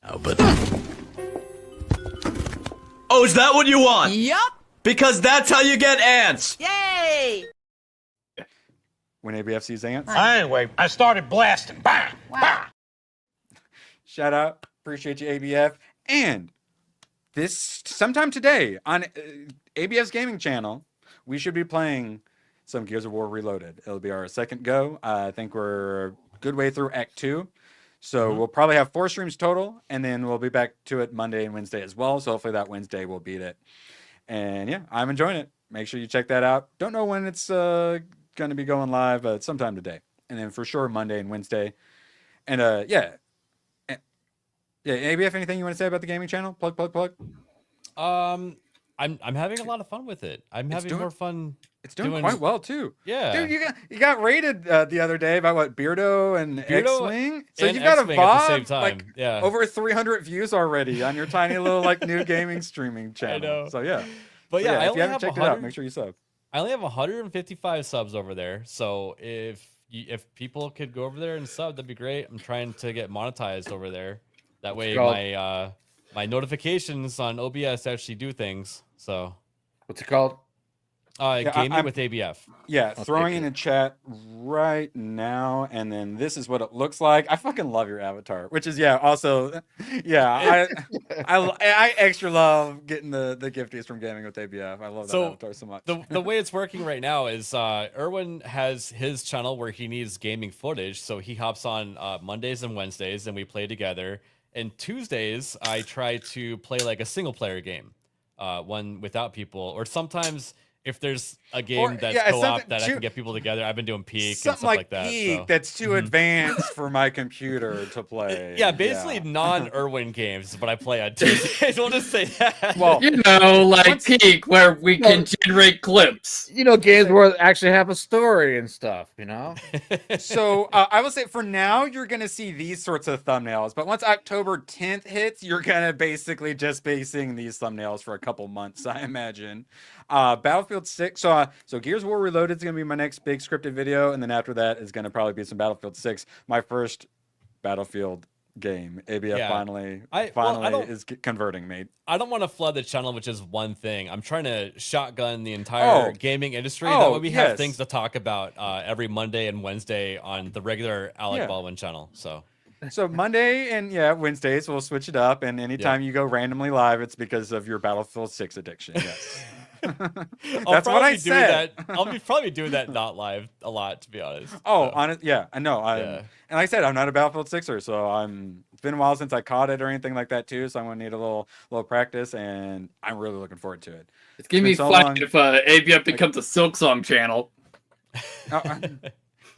Oh, is that what you want? Yup. Because that's how you get ants. Yay! When ABF sees ants. Anyway, I started blasting. Bang! Bang! Shout out. Appreciate you, ABF. And this sometime today on ABF's gaming channel, we should be playing some Gears of War Reloaded. It'll be our second go. I think we're a good way through Act 2. So we'll probably have 4 streams total, and then we'll be back to it Monday and Wednesday as well. So hopefully that Wednesday we'll beat it. And yeah, I'm enjoying it. Make sure you check that out. Don't know when it's going to be going live, but sometime today. And then for sure Monday and Wednesday. And ABF, anything you want to say about the gaming channel? Plug. I'm having a lot of fun with it. I'm having more fun. It's doing quite well too. Yeah, dude, you got rated the other day by what, Beardo and X-Wing. So you've got a VOD at the same time. Like over 300 views already on your tiny little like new gaming streaming channel. I know. So yeah, but yeah, if you haven't checked it out, make sure you sub. I only have 155 subs over there. So if people could go over there and sub, that'd be great. I'm trying to get monetized over there. That way my notifications on OBS actually do things. So what's it called? Gaming with ABF. Yeah, throwing in a chat right now, and then this is what it looks like. I fucking love your avatar, which is I extra love getting the gifties from Gaming with ABF. I love that avatar so much. The way it's working right now is Erwin has his channel where he needs gaming footage, so he hops on Mondays and Wednesdays, and we play together. And Tuesdays, I try to play like a single player game, one without people, or sometimes if there's a game that's co-op that I can get people together, I've been doing Peak and stuff like that. Peak So. that's too advanced for my computer to play. Yeah, basically non-Irwin games is what I play on Tuesdays. I'll just say that. Well, like Peak, where we can generate clips. Games where it actually have a story and stuff. So I will say for now, you're gonna see these sorts of thumbnails, but once October 10th hits, you're gonna basically just be seeing these thumbnails for a couple months, I imagine. Battlefield 6. So Gears of War Reloaded is gonna be my next big scripted video, and then after that is gonna probably be some Battlefield 6. My first Battlefield game. ABF finally is converting me. I don't want to flood the channel with just one thing. I'm trying to shotgun the entire gaming industry. That way we have things to talk about every Monday and Wednesday on the regular Alec Baldwin channel. So Monday and Wednesdays we'll switch it up, and anytime you go randomly live, it's because of your Battlefield 6 addiction. Yes. That's what I said. I'll be probably doing that not live a lot, to be honest. I know. And like I said, I'm not a Battlefield 6er, so it's been a while since I caught it or anything like that too. So I'm gonna need a little practice, and I'm really looking forward to it. It's gonna be fun if ABF becomes a Silk Song channel.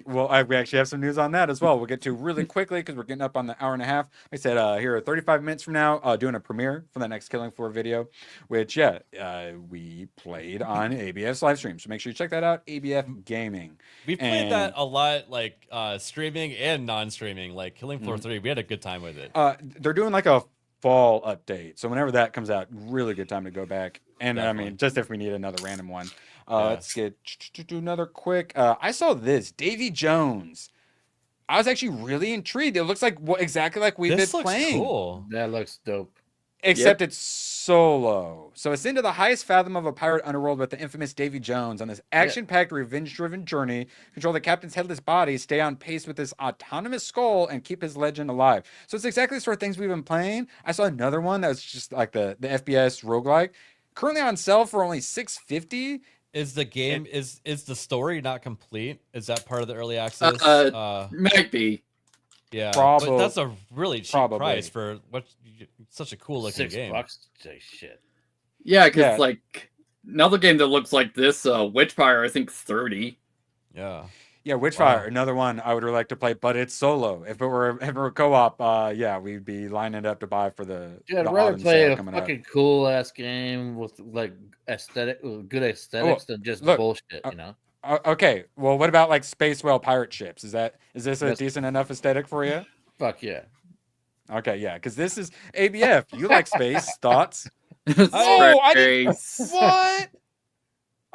Well, we actually have some news on that as well. We'll get to really quickly because we're getting up on the hour and a half. I said here 35 minutes from now, doing a premiere for the next Killing Floor video, which we played on ABF's live stream. So make sure you check that out. ABF Gaming. We played that a lot, like streaming and non-streaming. Like Killing Floor 3, we had a good time with it. They're doing like a fall update, so whenever that comes out, really good time to go back. And I mean, just if we need another random one. Let's get to another quick. I saw this Davy Jones. I was actually really intrigued. It looks like exactly like we've been playing. Cool. That looks dope. Except it's solo. So it's into the highest fathom of a pirate underworld with the infamous Davy Jones on this action-packed, revenge-driven journey. Control the captain's headless body, stay on pace with his autonomous skull, and keep his legend alive. So it's exactly the sort of things we've been playing. I saw another one that was just like the FPS roguelike. Currently on sale for only $6.50. Is the game is the story not complete? Is that part of the early access? Might be. Yeah, probably. But that's a really cheap price for such a cool looking game. $6. Shit. Yeah, because like another game that looks like this, Witchfire, I think 30. Yeah. Yeah, Witchfire, another one I would really like to play, but it's solo. If it were co-op, we'd be lining up to buy for the. Yeah, I'd rather play a fucking cool ass game with like good aesthetics than just bullshit, you know. Okay, well, what about like Space Whale pirate ships? Is this a decent enough aesthetic for you? Fuck yeah. Okay, yeah, because this is ABF. You like space? Thoughts? I didn't. What?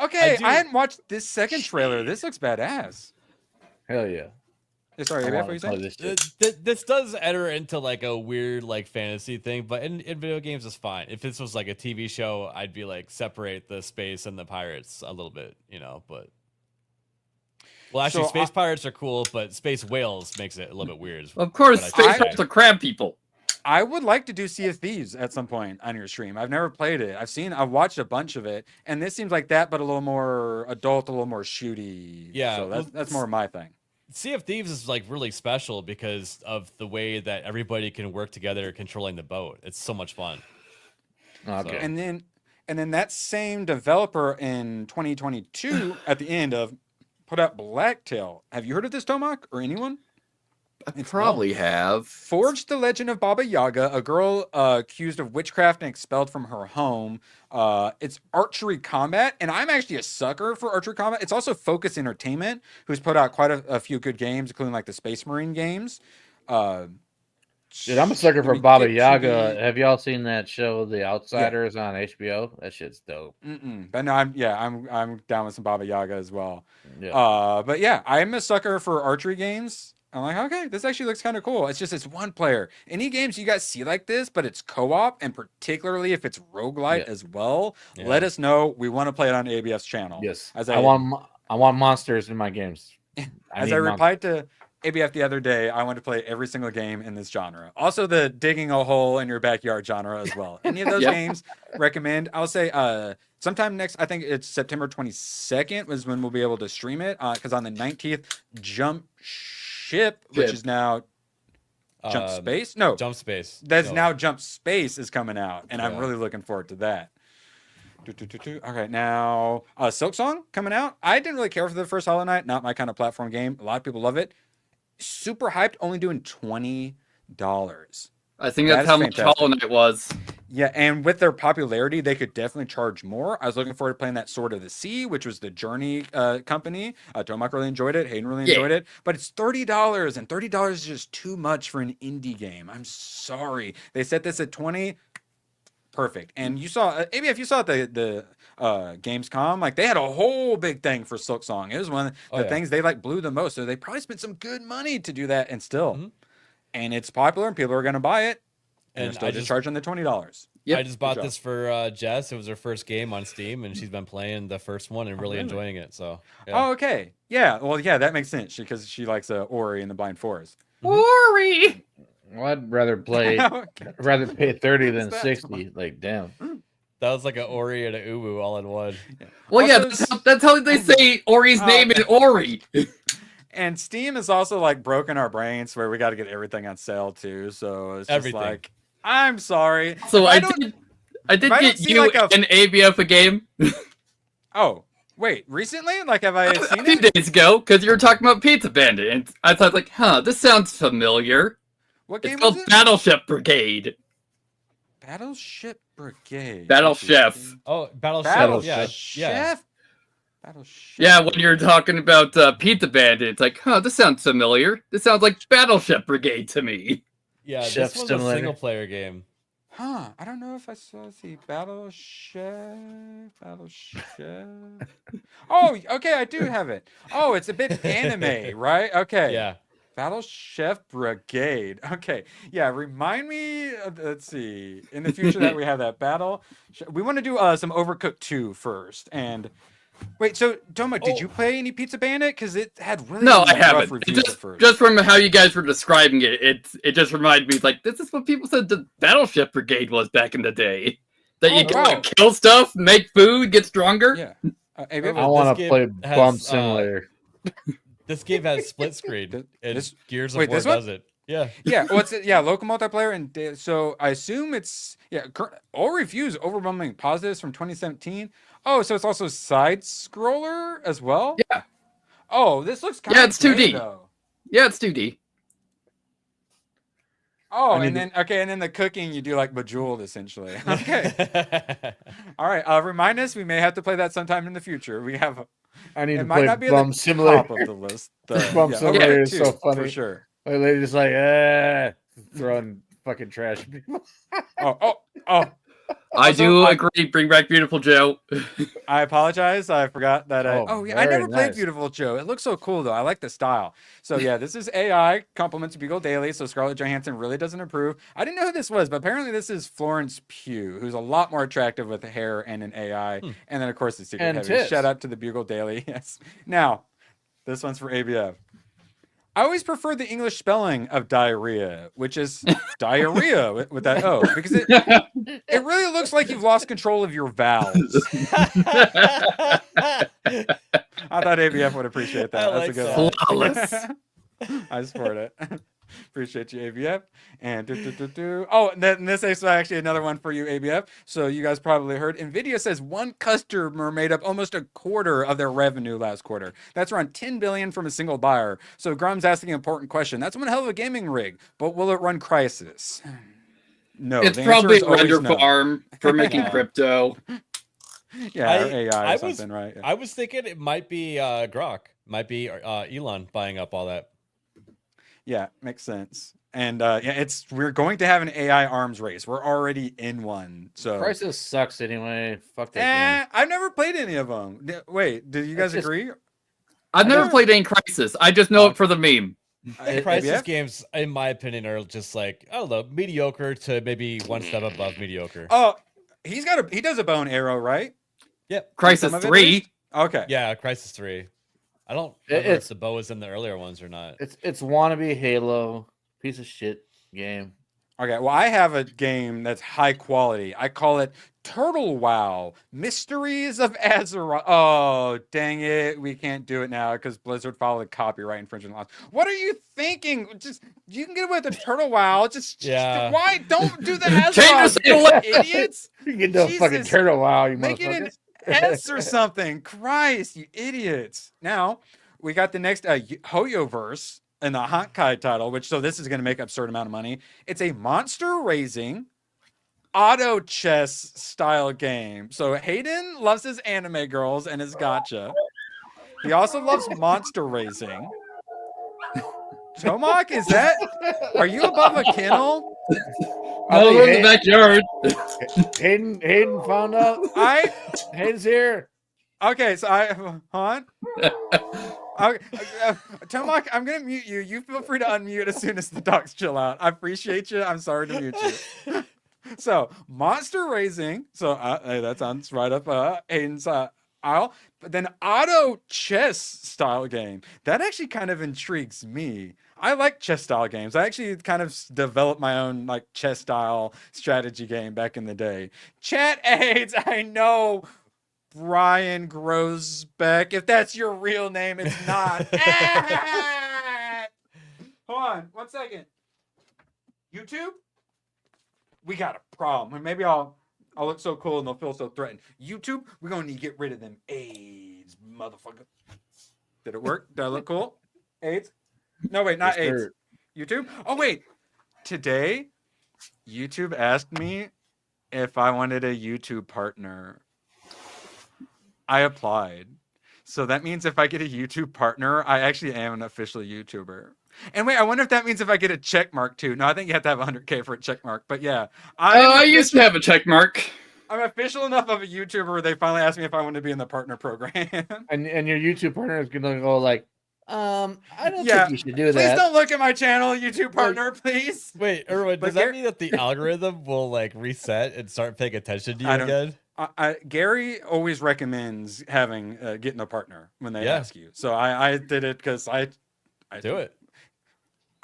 Okay, I hadn't watched this second trailer. This looks badass. Hell yeah. Sorry, ABF, what are you saying? This does enter into like a weird like fantasy thing, but in video games it's fine. If this was like a TV show, I'd be like separate the space and the pirates a little bit, you know, but well, actually, space pirates are cool, but space whales makes it a little bit weird. Of course, space pirates are crab people. I would like to do Sea of Thieves at some point on your stream. I've never played it. I've watched a bunch of it, and this seems like that, but a little more adult, a little more shooty. Yeah, so that's more my thing. Sea of Thieves is like really special because of the way that everybody can work together controlling the boat. It's so much fun. Okay. So. And then that same developer in 2022 at the end put out Blacktail. Have you heard of this, Tomak, or anyone? I probably have. Forged the legend of Baba Yaga, a girl accused of witchcraft and expelled from her home. It's archery combat, and I'm actually a sucker for archery combat. It's also Focus Entertainment, who's put out quite a few good games, including like the Space Marine games. Dude, I'm a sucker for Baba Yaga. Have y'all seen that show, The Outsiders, on HBO? That shit's dope. But no, I'm down with some Baba Yaga as well. Yeah. But yeah, I'm a sucker for archery games. I'm like, okay, this actually looks kind of cool. It's just, it's one player. Any games you guys see like this, but it's co-op, and particularly if it's roguelite as well, let us know. We want to play it on ABF's channel. Yes. I want monsters in my games. As I replied to ABF the other day, I want to play every single game in this genre. Also the digging a hole in your backyard genre as well. Any of those games, recommend. I'll say sometime next, I think it's September 22nd was when we'll be able to stream it, because on the 19th, Jump Ship, which is now Jump Space. No, Jump Space. That's now Jump Space is coming out, and I'm really looking forward to that. Okay, now Silk Song coming out. I didn't really care for the first Hollow Knight. Not my kind of platform game. A lot of people love it. Super hyped. Only doing $20. I think that's how much Hollow Knight was. Yeah, and with their popularity, they could definitely charge more. I was looking forward to playing that Sword of the Sea, which was the Journey company. Tomac really enjoyed it. Hayden really enjoyed it. But it's $30, and $30 is just too much for an indie game. I'm sorry. They set this at $20. Perfect. And you saw, ABF, you saw at the Gamescom, like they had a whole big thing for Silk Song. It was one of the things they like blew the most. So they probably spent some good money to do that, and still. And it's popular, and people are going to buy it. And they're still just charging the $20. Yep. I just bought this for Jess. It was her first game on Steam, and she's been playing the first one and really enjoying it. So, yeah. Oh, okay. Yeah. Well, yeah, that makes sense because she likes Ori and the Blind Forest. Ori. Well, I'd rather play. I'd rather pay 30 than 60. Like, damn. That was like an Ori and an Uwu all in one. Well, yeah, that's how they say Ori's name is Ori. And Steam has also like broken our brains where we got to get everything on sale too. So it's just like, I'm sorry. So I did get you an ABF a game. Oh, wait, recently? Like, have I seen it? A few days ago, because you were talking about Pizza Bandit. And I thought, like, this sounds familiar. What game it's called Battleship Brigade. Battleship Brigade. Battle Chef. Oh, Battleship. Yeah. Yeah, when you're talking about Pizza Bandit, it's like, this sounds familiar. This sounds like Battleship Brigade to me. Yeah, this was a single-player game. Huh, I don't know if I saw the Battleship. Oh, okay, I do have it. Oh, it's a bit anime, right? Okay. Yeah. Battleship Brigade. Okay. Yeah, remind me, let's see, in the future that we have that battle. We want to do some Overcooked 2 first. And wait, so Toma, did you play any Pizza Bandit? Because it had really I haven't. Just from how you guys were describing it, it just reminded me, like, this is what people said the Battleship Brigade was back in the day. That you can like, kill stuff, make food, get stronger. Yeah. I want to play Bum Simulator. This game has split screen. Gears of War does it. Yeah. Yeah. Well, it's local multiplayer, and so I assume it's all reviews overwhelming positives from 2017. Oh, so it's also side scroller as well. Yeah. Oh, this looks kind of it's 2D. Though. Yeah, it's 2D. Oh, and then the cooking you do like Bejeweled essentially. Okay. All right. Remind us. We may have to play that sometime in the future. We have. I need to play Bum Simulator. Top of the list. Bum Simulator is so funny for sure. My lady's like, throwing fucking trash at people. Oh. I do agree. Bring back Beautiful Joe. I apologize. I forgot that. I never played nice. Beautiful Joe. It looks so cool though. I like the style. So yeah, this is AI compliments Bugle Daily. So Scarlett Johansson really doesn't approve. I didn't know who this was, but apparently this is Florence Pugh, who's a lot more attractive with hair and an AI. And then of course the secret heavy. Shout out to the Bugle Daily. Yes. Now, this one's for ABF. I always prefer the English spelling of diarrhea, which is diarrhea with that O, because it really looks like you've lost control of your vowels. I thought ABF would appreciate that. That's a good one. Flawless. I support it. Appreciate you, ABF. And oh, and then this is actually another one for you, ABF. So you guys probably heard Nvidia says one customer made up almost a quarter of their revenue last quarter. That's around $10 billion from a single buyer. So Grum's asking an important question. That's one hell of a gaming rig, but will it run Crysis? No. It's probably a render farm for making crypto. Yeah, or AI or something, right? Yeah. I was thinking it might be Grok. Might be Elon buying up all that. Yeah, makes sense. And we're going to have an AI arms race. We're already in one. So Crysis sucks anyway. Fuck that game. I've never played any of them. Wait, do you guys agree? I've never played any Crysis. I just know it for the meme. Crysis games, in my opinion, are just like, I don't know, mediocre to maybe one step above mediocre. Oh, he does a bow and arrow, right? Yep. Crysis 3. Okay. Yeah, Crysis 3. I don't remember if the bow is in the earlier ones or not. It's wannabe Halo, piece of shit game. Okay, well, I have a game that's high quality. I call it Turtle Wow Mysteries of Azeroth. Oh, dang it. We can't do it now because Blizzard filed a copyright infringement laws. What are you thinking? Just you can get away with the Turtle Wow. Why don't do the Azeroth, you idiots? You can do a fucking turtle wow, you Make it an motherfucker. S or something. Christ, you idiots. Now, we got the next Hoyoverse in the Honkai title, so this is going to make an absurd amount of money. It's a monster raising auto chess style game. So Hayden loves his anime girls and his gacha. He also loves monster raising. Tomak, are you above a kennel? No, we're in the backyard. Hayden found out. Hayden's here. Okay, so Han. Okay, Tomak, I'm gonna mute you. You feel free to unmute as soon as the dogs chill out. I appreciate you. I'm sorry to mute you. So monster raising. So hey, that sounds right up Hayden's aisle. But then auto chess style game. That actually kind of intrigues me. I like chess style games. I actually kind of developed my own like chess style strategy game back in the day. Chat AIDS. I know. Brian Grosbeck. If that's your real name, it's not. Hold on 1 second. YouTube? We got a problem. Maybe I'll look so cool and they'll feel so threatened. YouTube, we're gonna need to get rid of them AIDS, motherfucker. Did it work? Did I look cool? AIDS? No, wait, not AIDS. YouTube? Oh, wait. Today, YouTube asked me if I wanted a YouTube partner. I applied. So that means if I get a YouTube partner, I actually am an official YouTuber. And wait, I wonder if that means if I get a check mark too. No, I think you have to have 100K for a check mark. But yeah. I used to have a check mark. I'm official enough of a YouTuber where they finally asked me if I want to be in the partner program. And your YouTube partner is gonna go like, I don't think you should do that. Please don't look at my channel, YouTube partner, please. Wait, Erwin, does that mean that the algorithm will like reset and start paying attention to you again? Gary always recommends getting a partner when they ask you. So I did it because I do it.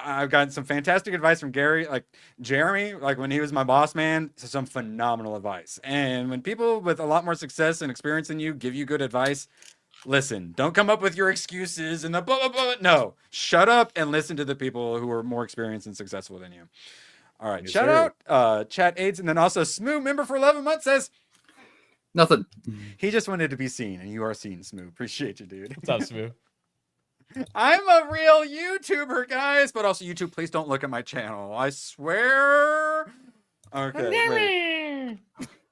I've gotten some fantastic advice from Gary, like Jeremy, like when he was my boss man, some phenomenal advice. And when people with a lot more success and experience than you give you good advice, listen, don't come up with your excuses and the blah, blah, blah. No, shut up and listen to the people who are more experienced and successful than you. All right. Yes, shout out Chat AIDS. And then also Smooth, member for 11 months, says nothing. He just wanted to be seen, and you are seen, Smooth. Appreciate you, dude. What's up, Smooth? I'm a real YouTuber, guys, but also YouTube, please don't look at my channel. I swear. Okay. Wait.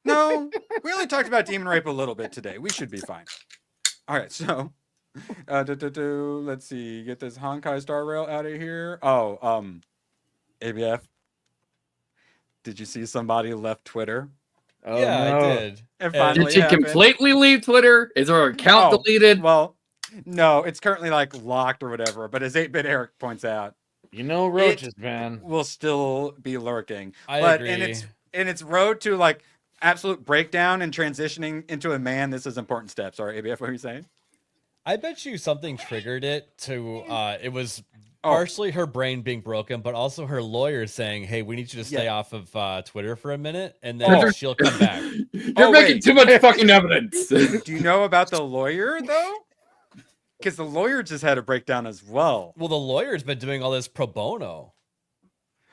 No, we only talked about demon rape a little bit today. We should be fine. All right, so let's see. Get this Honkai Star Rail out of here. Oh, ABF. Did you see somebody left Twitter? Oh, yeah, no. I did. Did she completely leave Twitter? Is her account deleted? Well, no, it's currently like locked or whatever. But as 8-Bit Eric points out, roaches, man, will still be lurking. I agree. in its road to like absolute breakdown and transitioning into a man, this is important steps. Sorry, ABF, what were you saying? I bet you something triggered it to. It was partially her brain being broken, but also her lawyer saying, "Hey, we need you to stay off of Twitter for a minute, and then she'll come back." You're making too much fucking evidence. Do you know about the lawyer though? Because the lawyer just had a breakdown as well. Well, the lawyer's been doing all this pro bono.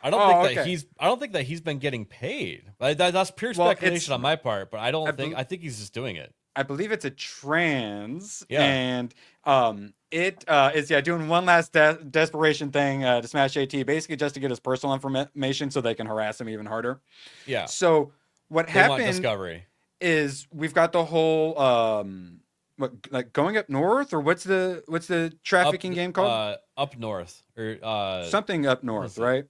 I don't think that he's been getting paid. That's pure speculation on my part, but I think he's just doing it. I believe it's a trans, and it is doing one last desperation thing to smash AT, basically just to get his personal information so they can harass him even harder. Yeah. So what happened Discovery is we've got the whole like going up north, or what's the trafficking game called? Up north or something up north, right?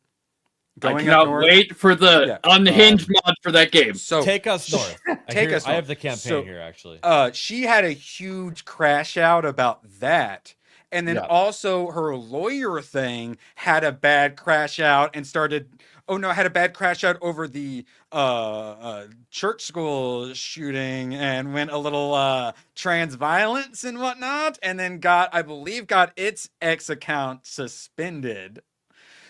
I cannot wait for the unhinged mod for that game. So take us north. I have the campaign here actually. She had a huge crash out about that. And then also her lawyer thing had a bad crash out and had a bad crash out over the church school shooting and went a little trans violence and whatnot, and then got its ex account suspended.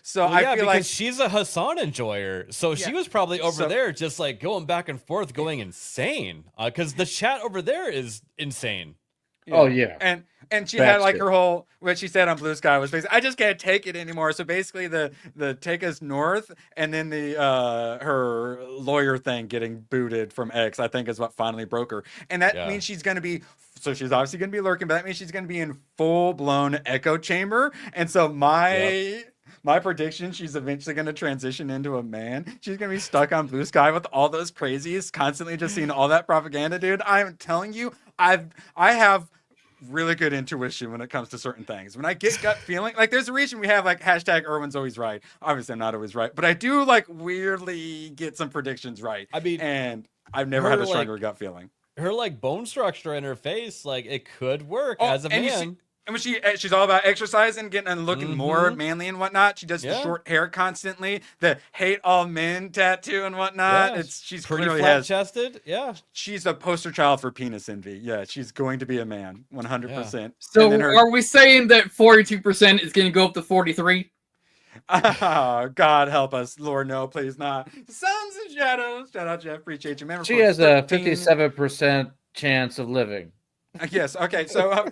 So Well, I yeah, feel because like she's a Hassan enjoyer, so she was probably over So- there just like going back and forth, going insane. Because the chat over there is insane. Oh yeah, and she Bad had like shit. her whole what she said on Blue Sky was basically, I just can't take it anymore. So basically the take us north, and then the her lawyer thing getting booted from X, I think is what finally broke her. And that means she's gonna be, so she's obviously gonna be lurking, but that means she's gonna be in full blown echo chamber. And so my prediction, she's eventually going to transition into a man. She's going to be stuck on Blue Sky with all those crazies, constantly just seeing all that propaganda, dude. I'm telling you, I have really good intuition when it comes to certain things. When I get gut feeling, like there's a reason we have like hashtag Irwin's always right. Obviously, I'm not always right, but I do like weirdly get some predictions right. I mean, and I've never had a stronger gut feeling. Her like bone structure in her face, like it could work as a man. And when she's all about exercising, getting and looking more manly and whatnot. She does the short hair constantly, the hate all men tattoo and whatnot. Yeah, She's pretty clearly flat chested. Yeah, she's a poster child for penis envy. Yeah, she's going to be a man, 100%. So are we saying that 42% is going to go up to 43? Oh, God help us, Lord, no, please not. Suns and shadows. Shout out, Jeff. Appreciate you. Remember, She has a 57% chance of living. Yes. Okay. So a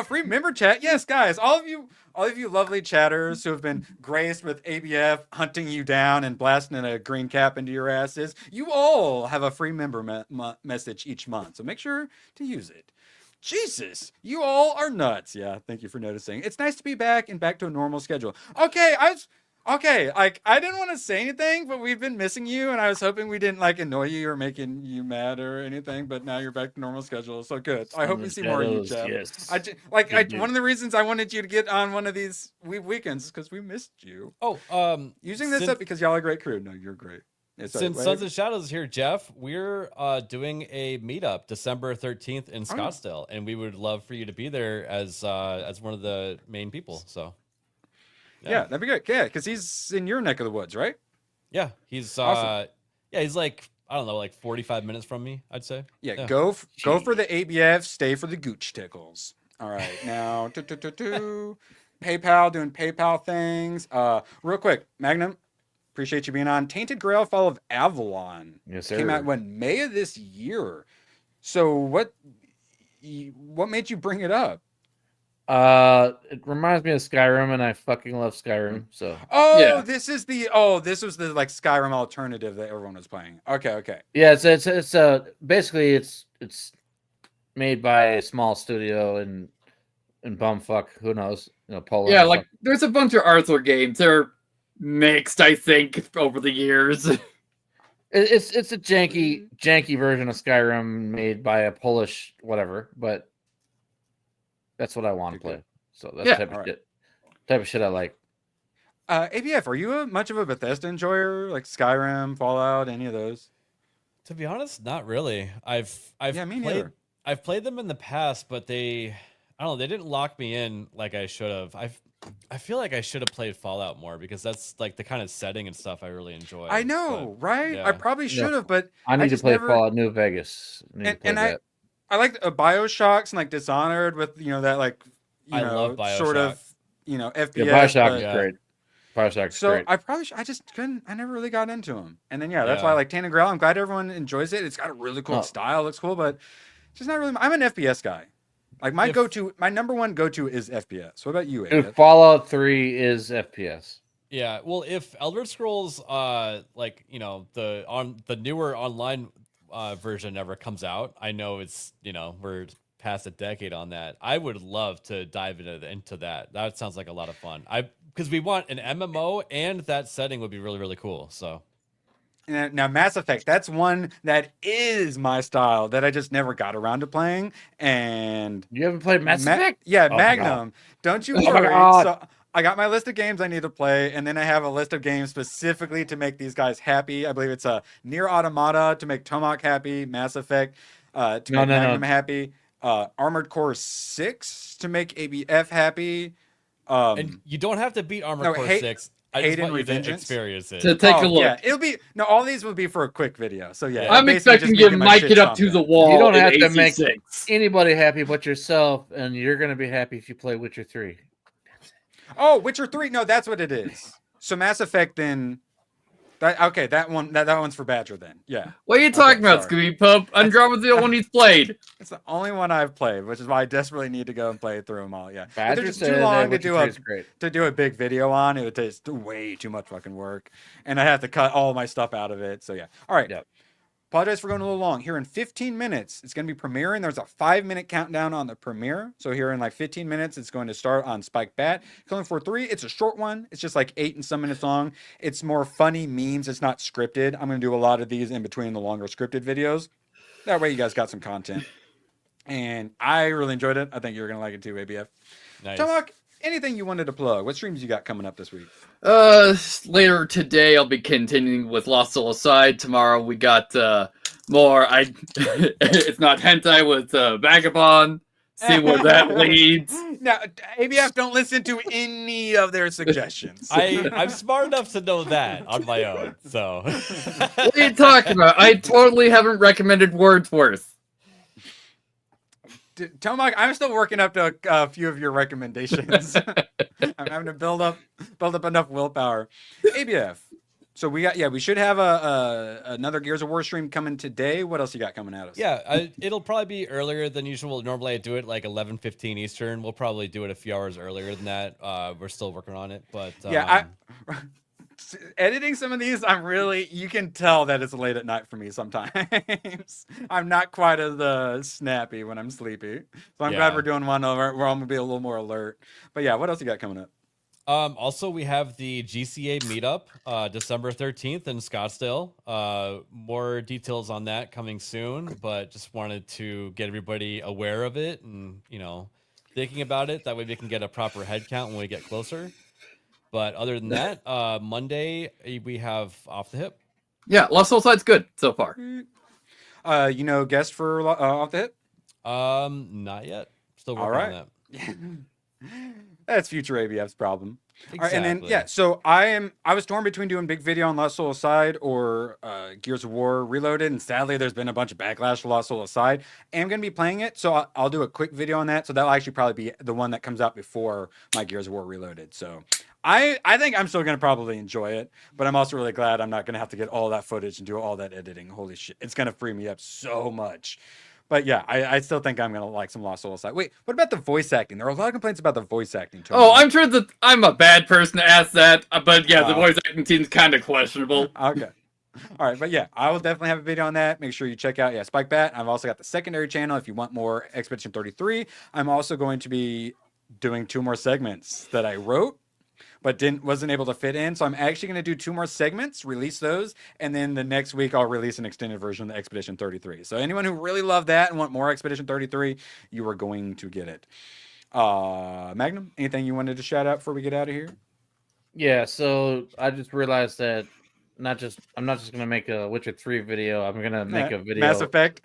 free member chat. Yes, guys, all of you lovely chatters who have been graced with ABF hunting you down and blasting a green cap into your asses, you all have a free member message each month. So make sure to use it. Jesus, you all are nuts. Yeah, thank you for noticing. It's nice to be back and back to a normal schedule. Okay, like I didn't want to say anything, but we've been missing you, and I was hoping we didn't like annoy you or making you mad or anything. But now you're back to normal schedule, so good. I hope we see more of you, Jeff. Yes. One of the reasons I wanted you to get on one of these weekends is because we missed you. Oh, using this up because y'all are a great crew. No, you're great. Yeah, sorry, since Sons of Shadows is here, Jeff, we're doing a meetup December 13th in Scottsdale, and we would love for you to be there as one of the main people. So. Yeah, that'd be good. Yeah, because he's in your neck of the woods, right? Yeah, he's awesome. He's like, I don't know, like 45 minutes from me, I'd say. Yeah. Go for the ABF, stay for the gooch tickles. All right, now PayPal, doing PayPal things. Real quick, Magnum, appreciate you being on. Tainted Grail Fall of Avalon. Yes, sir. Came out May of this year. So what made you bring it up? It reminds me of Skyrim, and I fucking love Skyrim. So this was the like Skyrim alternative that everyone was playing. Okay. Yeah, it's basically it's made by a small studio in bumfuck, who knows, Poland. Yeah, like there's a bunch of Arthur games. They're mixed, I think, over the years. It's a janky version of Skyrim made by a Polish whatever, but that's what I want to play. So that's type of shit I like. ABF, are you much of a Bethesda enjoyer, like Skyrim, Fallout, any of those? To be honest, not really. I've played them in the past, but I don't know, they didn't lock me in like I should have. I feel like I should have played Fallout more because that's like the kind of setting and stuff I really enjoy. I know, right? Yeah. I probably should have, but I need to play Fallout New Vegas. I like BioShocks and like Dishonored with that like I love BioShock. Sort of FPS. Yeah, BioShock is great. BioShock's so great. I just couldn't. I never really got into them. And then that's why I like Tainted Grail. I'm glad everyone enjoys it. It's got a really cool style. Looks cool, but it's just not really. I'm an FPS guy. Like my number one go-to is FPS. What about you, Dude, Fallout 3 is FPS. Yeah, well, if Elder Scrolls, the newer online version ever comes out, I know it's we're past a decade on that. I would love to dive into that. That sounds like a lot of fun. Because we want an MMO, and that setting would be really, really cool. So. Now, Mass Effect, that's one that is my style that I just never got around to playing. And you haven't played Mass Effect? Yeah, Magnum. Don't you worry. So I got my list of games I need to play, and then I have a list of games specifically to make these guys happy. I believe it's Nier Automata to make Tomahawk happy, Mass Effect to make Magnum happy, Armored Core 6 to make ABF happy. And you don't have to beat Armored Core 6. I just want you to experience it. To take a look. Yeah, it'll be all these will be for a quick video. So yeah, I'm expecting you to mic it up to the wall. You don't have to make anybody happy but yourself, and you're gonna be happy if you play Witcher 3. Oh, Witcher 3. No, that's what it is. So Mass Effect then. Okay, that one's for Badger then. Yeah. What are you talking about, Scooby Pup? Andromeda's the only one he's played. It's the only one I've played, which is why I desperately need to go and play through them all. Yeah. Badger But they're just too said long Witcher 3 is great. to do a big video on. It would take way too much fucking work, and I have to cut all my stuff out of it. So yeah. All right. Yep. Apologize for going a little long. Here in 15 minutes, it's going to be premiering. There's a 5-minute countdown on the premiere. So here in like 15 minutes, it's going to start on Spike Bat. Killing Floor 3, it's a short one. It's just like 8 and some minutes long. It's more funny memes. It's not scripted. I'm going to do a lot of these in between the longer scripted videos. That way you guys got some content. And I really enjoyed it. I think you're going to like it too, ABF. Nice. Tomahawk, anything you wanted to plug? What streams you got coming up this week? Later today, I'll be continuing with Lost Soul Aside. Tomorrow, we got more. It's not hentai with Vagabond. See where that leads. Now, ABF don't listen to any of their suggestions. I'm smart enough to know that on my own. So, what are you talking about? I totally haven't recommended Wordsworth. Tomahawk, I'm still working up to a few of your recommendations. I'm having to build up enough willpower. ABF. So we should have another Gears of War stream coming today. What else you got coming at us? Yeah, it'll probably be earlier than usual. Normally I do it like 11:15 Eastern. We'll probably do it a few hours earlier than that. We're still working on it, but editing some of these, you can tell that it's late at night for me sometimes. I'm not quite as snappy when I'm sleepy. So I'm glad we're doing one where I'm going to be a little more alert. But yeah, what else you got coming up? Also, we have the GCA meetup, December 13th in Scottsdale. More details on that coming soon, but just wanted to get everybody aware of it and, thinking about it. That way we can get a proper head count when we get closer. But other than that, Monday we have Off the Hip. Yeah, Lost Soul Side's good so far. Guest for Off the Hip? Not yet. Still working on that. That's future ABF's problem. Exactly. All right, and then so I was torn between doing big video on Lost Soul Aside or Gears of War Reloaded, and sadly there's been a bunch of backlash to Lost Soul Aside. I'm going to be playing it, so I'll do a quick video on that. So that'll actually probably be the one that comes out before my Gears of War Reloaded. So I think I'm still going to probably enjoy it, but I'm also really glad I'm not going to have to get all that footage and do all that editing. Holy shit, it's going to free me up so much. But yeah, I still think I'm going to like some Lost Soul Aside. Wait, what about the voice acting? There are a lot of complaints about the voice acting. Tony. Oh, I'm sure that I'm a bad person to ask that, but yeah, the voice acting seems kind of questionable. Okay. All right, but yeah, I will definitely have a video on that. Make sure you check out, Spike Bat. I've also got the secondary channel if you want more Expedition 33. I'm also going to be doing 2 more segments that I wrote, but wasn't able to fit in. So I'm actually going to do 2 more segments, release those, and then the next week I'll release an extended version of the Expedition 33. So anyone who really loved that and want more Expedition 33, you are going to get it. Magnum, anything you wanted to shout out before we get out of here? Yeah, so I just realized that I'm not just going to make a Witcher 3 video. I'm going to make a video. Mass Effect.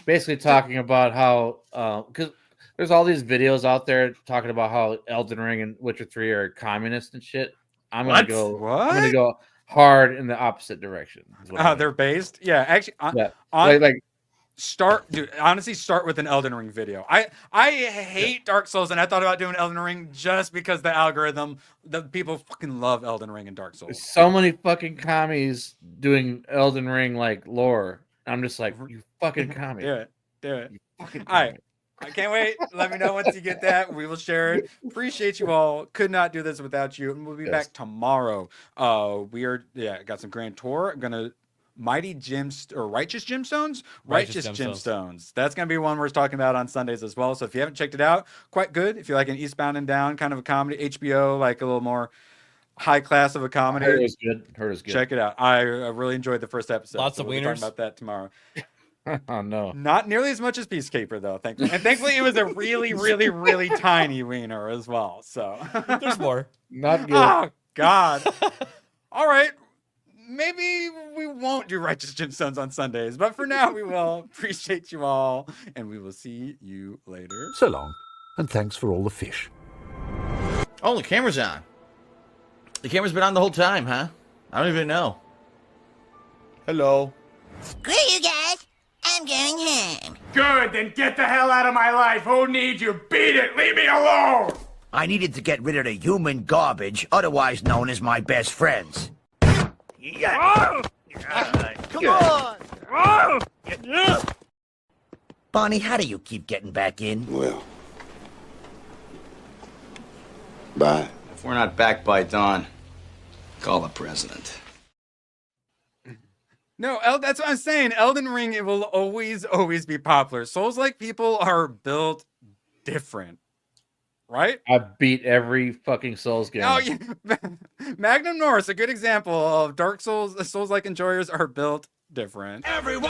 basically talking about how, because there's all these videos out there talking about how Elden Ring and Witcher 3 are communist and shit. I'm gonna go hard in the opposite direction. They're based? Yeah, actually, start with an Elden Ring video. I hate Dark Souls, and I thought about doing Elden Ring just because the algorithm, the people fucking love Elden Ring and Dark Souls. There's so many fucking commies doing Elden Ring like lore. I'm just like, you fucking commie. Do it. All right. I can't wait. Let me know once you get that. We will share it. Appreciate you all. Could not do this without you. And we'll be back tomorrow. We are got some Grand Tour. Righteous Gemstones. That's gonna be one we're talking about on Sundays as well. So if you haven't checked it out, quite good. If you like an Eastbound and Down kind of a comedy, HBO, like a little more high class of a comedy. Heard it was good. Check it out. I really enjoyed the first episode. Lots of we'll be wieners. talking about that tomorrow. Oh no! Not nearly as much as Peacekeeper though, thankfully. And thankfully, it was a really, really, really tiny wiener as well. So there's more. Not good. Oh God! All right, maybe we won't do Righteous Gemstones on Sundays, but for now we will. Appreciate you all, and we will see you later. So long, and thanks for all the fish. Oh, the camera's on. The camera's been on the whole time, huh? I don't even know. Hello. Screw you guys. I'm going home. Good, then get the hell out of my life. Who needs you? Beat it. Leave me alone. I needed to get rid of the human garbage, otherwise known as my best friends. Yeah. Come on! Bonnie, how do you keep getting back in? Well, bye. If we're not back by dawn, call the president. No, that's what I'm saying. Elden Ring, it will always be popular. Souls-like people are built different, right? I beat every fucking Souls game. Oh, yeah. Magnum Norse, a good example of Dark Souls. Souls-like enjoyers are built different. Everyone